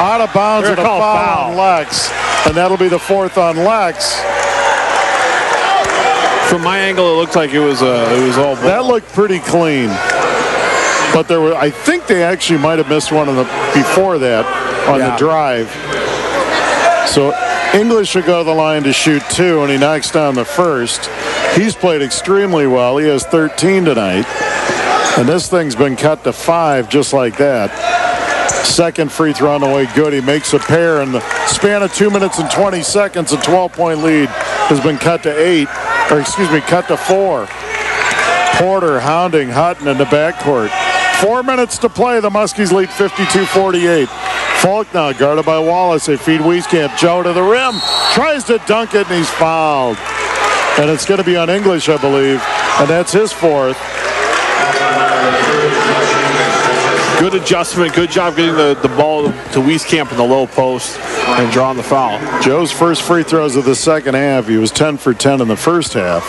Out of bounds and a foul on Lex. And that'll be the 4th on Lex. From my angle, it looked like it was all ball. That looked pretty clean. But I think they actually might have missed one before that on the drive. So English should go to the line to shoot 2, and he knocks down the first. He's played extremely well. He has 13 tonight. And this thing's been cut to 5 just like that. Second free throw on the way, good. He makes a pair in the span of 2 minutes and 20 seconds. A 12-point lead has been cut to 4. Porter hounding Hutton in the backcourt. 4 minutes to play. The Muskies lead 52-48. Falk now guarded by Wallace. They feed Wieskamp. Joe to the rim. Tries to dunk it, and he's fouled. And it's going to be on English, I believe. And that's his 4th. Good adjustment. Good job getting the ball to Wieskamp in the low post and drawing the foul. Joe's first free throws of the second half. He was 10 for 10 in the first half.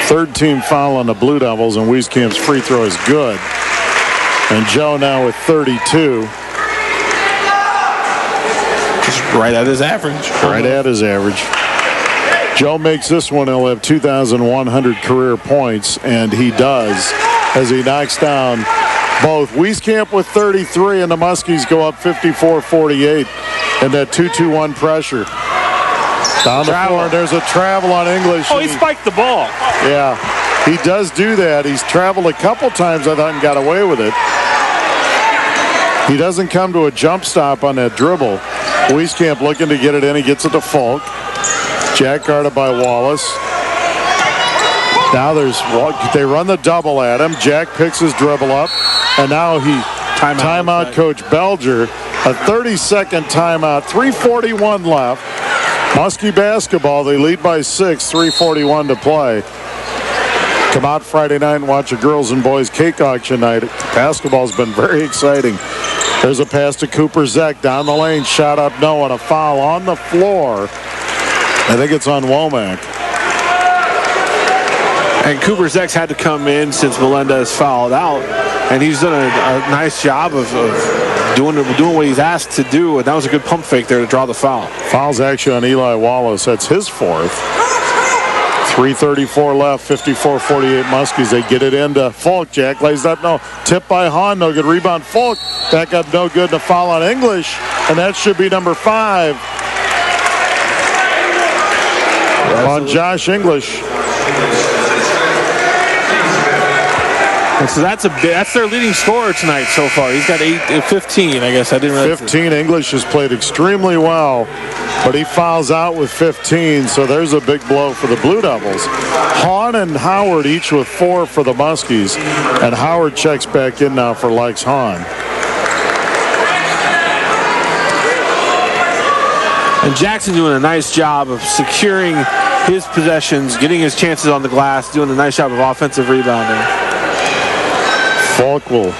3rd team foul on the Blue Devils, and Wieskamp's free throw is good. And Joe now with 32. Just right at his average. Right at his average. Joe makes this one. He'll have 2,100 career points, and he does as he knocks down both. Wieskamp with 33, and the Muskies go up 54-48 in that 2-2-1 pressure. Down the floor, there's a travel on English. Oh, he spiked the ball. Yeah, he does do that. He's traveled a couple times, I thought, and got away with it. He doesn't come to a jump stop on that dribble. Wieskamp looking to get it in. He gets it to Falk. Jack guarded by Wallace. Now they run the double at him. Jack picks his dribble up, and now timeout Coach Belger. A 30-second timeout. 3:41 left. Muskie basketball, they lead by 6, 3:41 to play. Come out Friday night and watch a girls and boys cake auction night. Basketball's been very exciting. There's a pass to Cooper Zek down the lane, shot up no, and a foul on the floor. I think it's on Womack. And Cooper Zek's had to come in since Melendez fouled out, and he's done a nice job of doing what he's asked to do, and that was a good pump fake there to draw the foul. Foul's actually on Eli Wallace. That's his fourth. 3:34 left, 54-48 Muskies. They get it into Falk. Jack lays up no. Tip by Hahn, no good. Rebound Falk. Back up, no good. And a foul on English, and that should be number 5 on Josh English. And so that's their leading scorer tonight so far. He's got 15, I guess. I didn't realize. 15. English has played extremely well, but he fouls out with 15, so there's a big blow for the Blue Devils. Hahn and Howard each with 4 for the Muskies, and Howard checks back in now for Lex Hahn. And Jackson doing a nice job of securing his possessions, getting his chances on the glass, doing a nice job of offensive rebounding. Falk will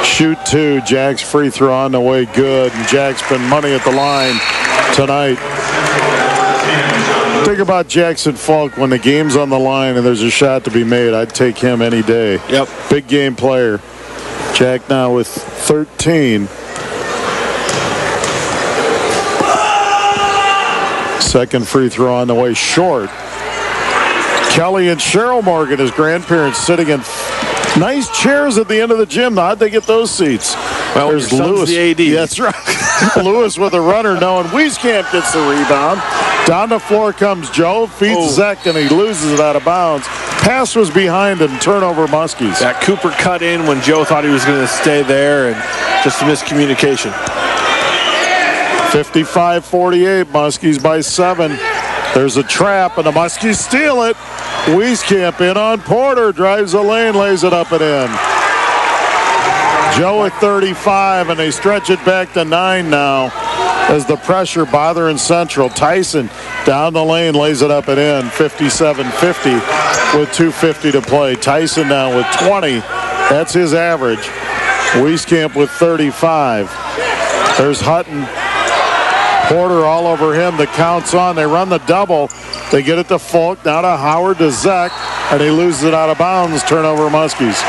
shoot 2. Jack's free throw on the way, good. And Jack's been money at the line tonight. Think about Jackson Falk when the game's on the line and there's a shot to be made. I'd take him any day. Yep. Big game player. Jack now with 13. Second free throw on the way, short. Kelly and Cheryl Morgan, his grandparents, sitting in nice chairs at the end of the gym. How'd they get those seats? Well, there's Lewis. The AD. Yeah, that's right. Lewis with a runner, knowing Wieskamp gets the rebound. Down the floor comes Joe, feeds Zek, and he loses it out of bounds. Pass was behind him, turnover Muskies. That Cooper cut in when Joe thought he was going to stay there, and just a miscommunication. 55-48, Muskies by 7. There's a trap, and the Muskies steal it. Wieskamp in on Porter, drives the lane, lays it up and in. Joe at 35, and they stretch it back to 9 now as the pressure bothering Central. Tyson down the lane, lays it up and in. 57-50 with 2:50 to play. Tyson now with 20. That's his average. Wieskamp with 35. There's Hutton. Porter all over him. The count's on. They run the double. They get it to Falk. Now to Howard to Zek. And he loses it out of bounds. Turnover Muskies.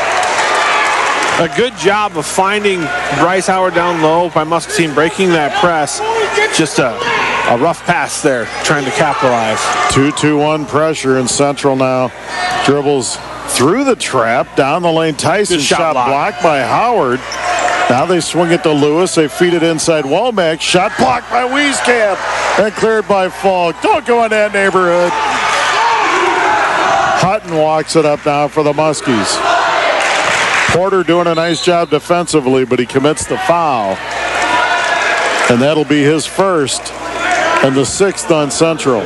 A good job of finding Bryce Howard down low by Muscatine, breaking that press. Just a rough pass there, trying to capitalize. 2-2-1 pressure, and Central now dribbles through the trap. Down the lane, Tyson shot blocked by Howard. Now they swing it to Lewis. They feed it inside Womack. Shot blocked by Wieskamp and cleared by Falk. Don't go in that neighborhood. Hutton walks it up now for the Muskies. Porter doing a nice job defensively, but he commits the foul. And that'll be his first and the 6th on Central.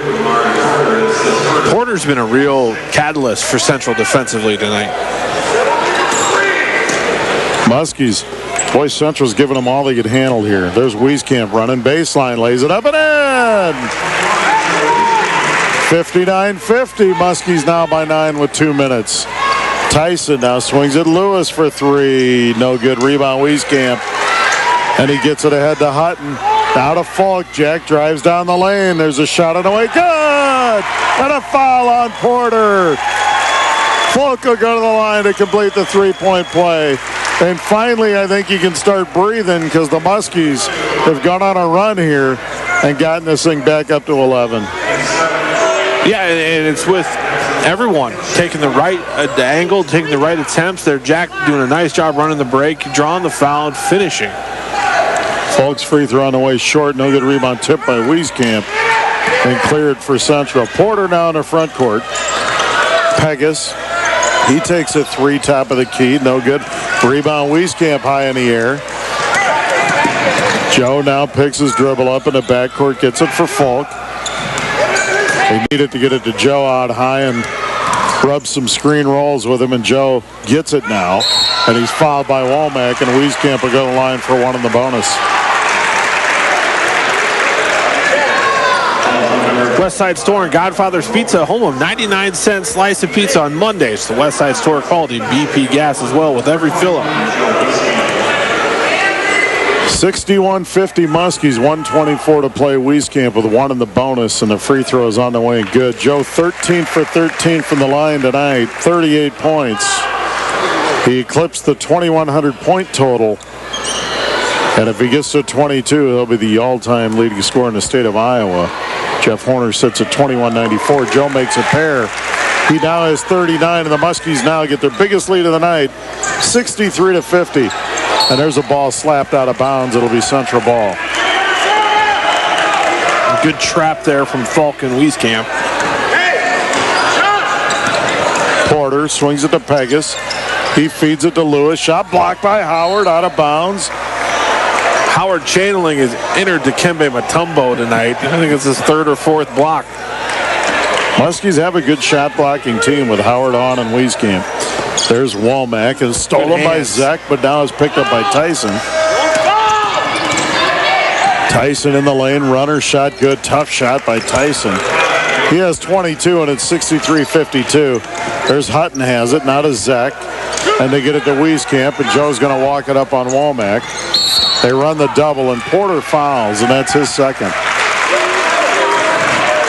Porter's been a real catalyst for Central defensively tonight. Muskies. Boy, Central's giving them all they could handle here. There's Wieskamp running baseline, lays it up and in. 59-50. Muskies now by 9 with 2 minutes. Tyson now swings at Lewis for 3. No good. Rebound Wieskamp. And he gets it ahead to Hutton. Now to Falk. Jack drives down the lane. There's a shot on the way. Good! And a foul on Porter. Falk will go to the line to complete the 3-point play. And finally, I think you can start breathing because the Muskies have gone on a run here and gotten this thing back up to 11. Yeah, and it's with everyone taking the right the angle, taking the right attempts. There, Jack doing a nice job running the break, drawing the foul, and finishing. Falk's free throw on the way short. No good rebound tipped by Wieskamp and cleared for Central. Porter now in the front court. Pegas. He takes a 3, top of the key. No good. Rebound Wieskamp high in the air. Joe now picks his dribble up in the backcourt. Gets it for Falk. They needed to get it to Joe out high and rub some screen rolls with him. And Joe gets it now. And he's fouled by Womack. And Wieskamp will go to the line for 1 in the bonus. West Side Store and Godfather's Pizza, home of 99-cent slice of pizza on Mondays. The West Side Store quality BP gas as well with every fill-up. 61-50 Muskies, 1:24 to play. Wieskamp with one in the bonus, and the free throw is on the way and good. Joe 13 for 13 from the line tonight, 38 points. He eclipsed the 2,100 point total. And if he gets to 22, he'll be the all-time leading scorer in the state of Iowa. Jeff Horner sits at 21.94. Joe makes a pair. He now has 39, and the Muskies now get their biggest lead of the night, 63-50. And there's a ball slapped out of bounds. It'll be Central ball. Good trap there from Falcon Wieskamp. Porter swings it to Pegas. He feeds it to Lewis. Shot blocked by Howard, out of bounds. Howard channeling his inner Dikembe Mutombo tonight. I think it's his third or fourth block. Muskies have a good shot blocking team with Howard on and Wieskamp. There's Womack. It's stolen by Zek, but now it's picked up by Tyson. Tyson in the lane. Runner shot good. Tough shot by Tyson. He has 22, and it's 63-52. There's Hutton has it. Now to Zek. And they get it to Wieskamp, and Joe's going to walk it up on Womack. They run the double, and Porter fouls, and that's his second.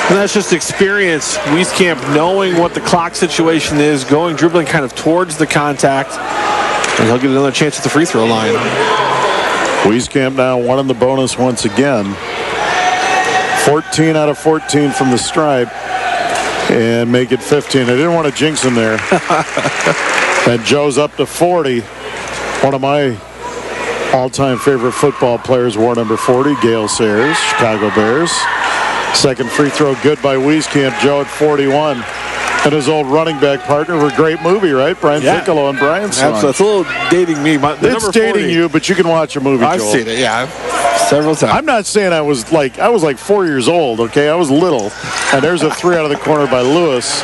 And that's just experience. Wieskamp knowing what the clock situation is, dribbling kind of towards the contact, and he'll get another chance at the free throw line. Wieskamp now one in the bonus once again. 14 out of 14 from the stripe, and make it 15. I didn't want to jinx him there. And Joe's up to 40. One of my all-time favorite football players wore number 40, Gale Sayers, Chicago Bears. Second free throw good by Wieskamp. Joe at 41. And his old running back partner for a great movie, right? Brian Piccolo and Brian Song. Absolutely. It's a little dating me. It's dating you, but you can watch a movie, I've Joel. seen it, yeah. Several times. I'm not saying I was like 4 years old, okay? I was little. And there's a three out of the corner by Lewis.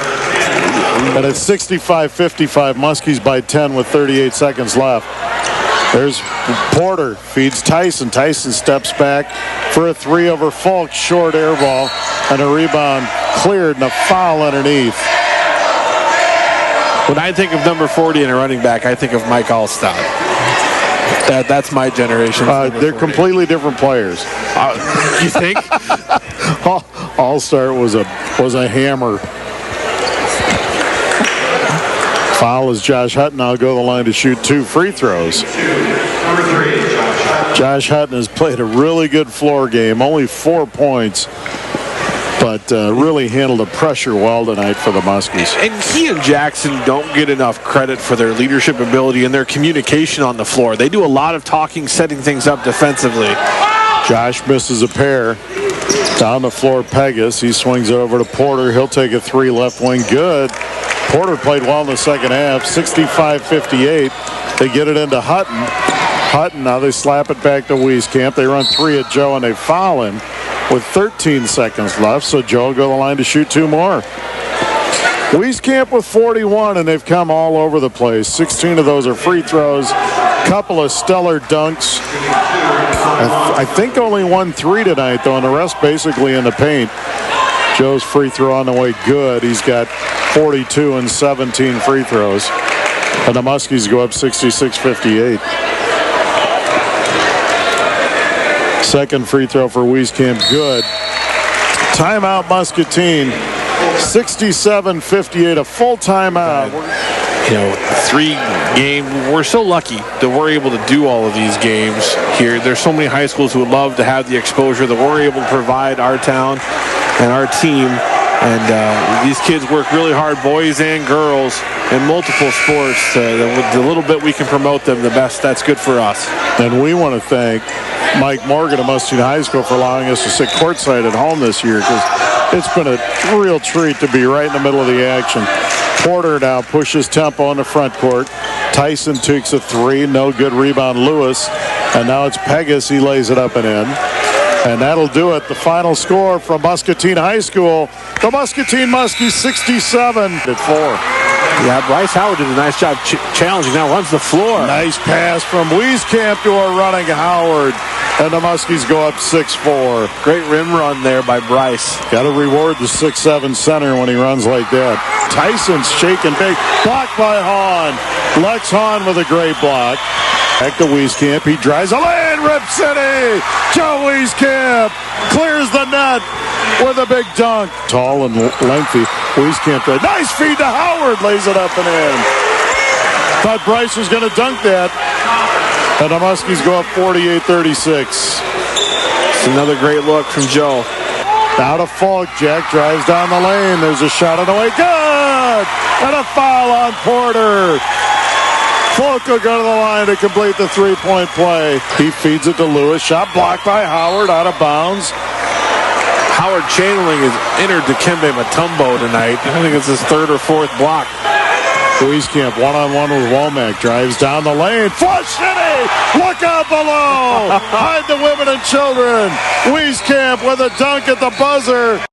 And it's 65-55. Muskies by 10 with 38 seconds left. There's Porter, feeds Tyson. Tyson steps back for a three over Falk. Short air ball, and a rebound cleared, and a foul underneath. When I think of number 40 and a running back, I think of Mike Allstott. That's my generation. They're completely different players. You think? Allstott was a hammer. Foul is Josh Hutton. I'll go to the line to shoot two free throws. Josh Hutton has played a really good floor game, only 4 points, but really handled the pressure well tonight for the Muskies. And he and Jackson don't get enough credit for their leadership ability and their communication on the floor. They do a lot of talking, setting things up defensively. Josh misses a pair. Down the floor, Pegas. He swings it over to Porter. He'll take a three, left wing, good. Porter played well in the second half, 65-58. They get it into Hutton. Hutton, now they slap it back to Wieskamp. They run three at Joe, and they foul him with 13 seconds left, so Joe will go to the line to shoot two more. Wieskamp with 41, and they've come all over the place. 16 of those are free throws, couple of stellar dunks. I think only 1 3 tonight, though, and the rest basically in the paint. Joe's free throw on the way good. He's got 42 and 17 free throws. And the Muskies go up 66-58. Second free throw for Wieskamp, good. Timeout Muscatine, 67-58, a full timeout. You know, 3 game. We're so lucky that we're able to do all of these games here. There's so many high schools who would love to have the exposure that we're able to provide our town and our team. And these kids work really hard, boys and girls, in multiple sports. The little bit we can promote them, the best, that's good for us. And we want to thank Mike Morgan of Muscatine High School for allowing us to sit courtside at home this year, because it's been a real treat to be right in the middle of the action. Porter now pushes tempo on the front court. Tyson takes a three, no good. Rebound Lewis. And now it's Pegas. He lays it up and in. And that'll do it. The final score from Muscatine High School. The Muscatine Muskies 67-4. Yeah, Bryce Howard did a nice job challenging. Now runs the floor. Nice pass from Wieskamp to a running Howard. And the Muskies go up 6-4. Great rim run there by Bryce. Got to reward the 6'7" center when he runs like that. Tyson's shaking big. Blocked by Hahn. Lex Hahn with a great block. Back to Wieskamp. He drives a lane. Rip City. Joe Wieskamp clears the net with a big dunk. Tall and lengthy. Wieskamp. Nice feed to Howard. Lays it up and in. Thought Bryce was going to dunk that. And the Muskies go up 48-36. It's another great look from Joe. Now to Falk. Jack drives down the lane. There's a shot on the way. Good! And a foul on Porter. Falk will go to the line to complete the three-point play. He feeds it to Lewis. Shot blocked by Howard, out of bounds. Howard channeling his inner Dikembe Mutombo tonight. I think it's his third or fourth block. Wieskamp one-on-one with Womack. Drives down the lane. Flush City! Look out below! Hide the women and children. Wieskamp with a dunk at the buzzer.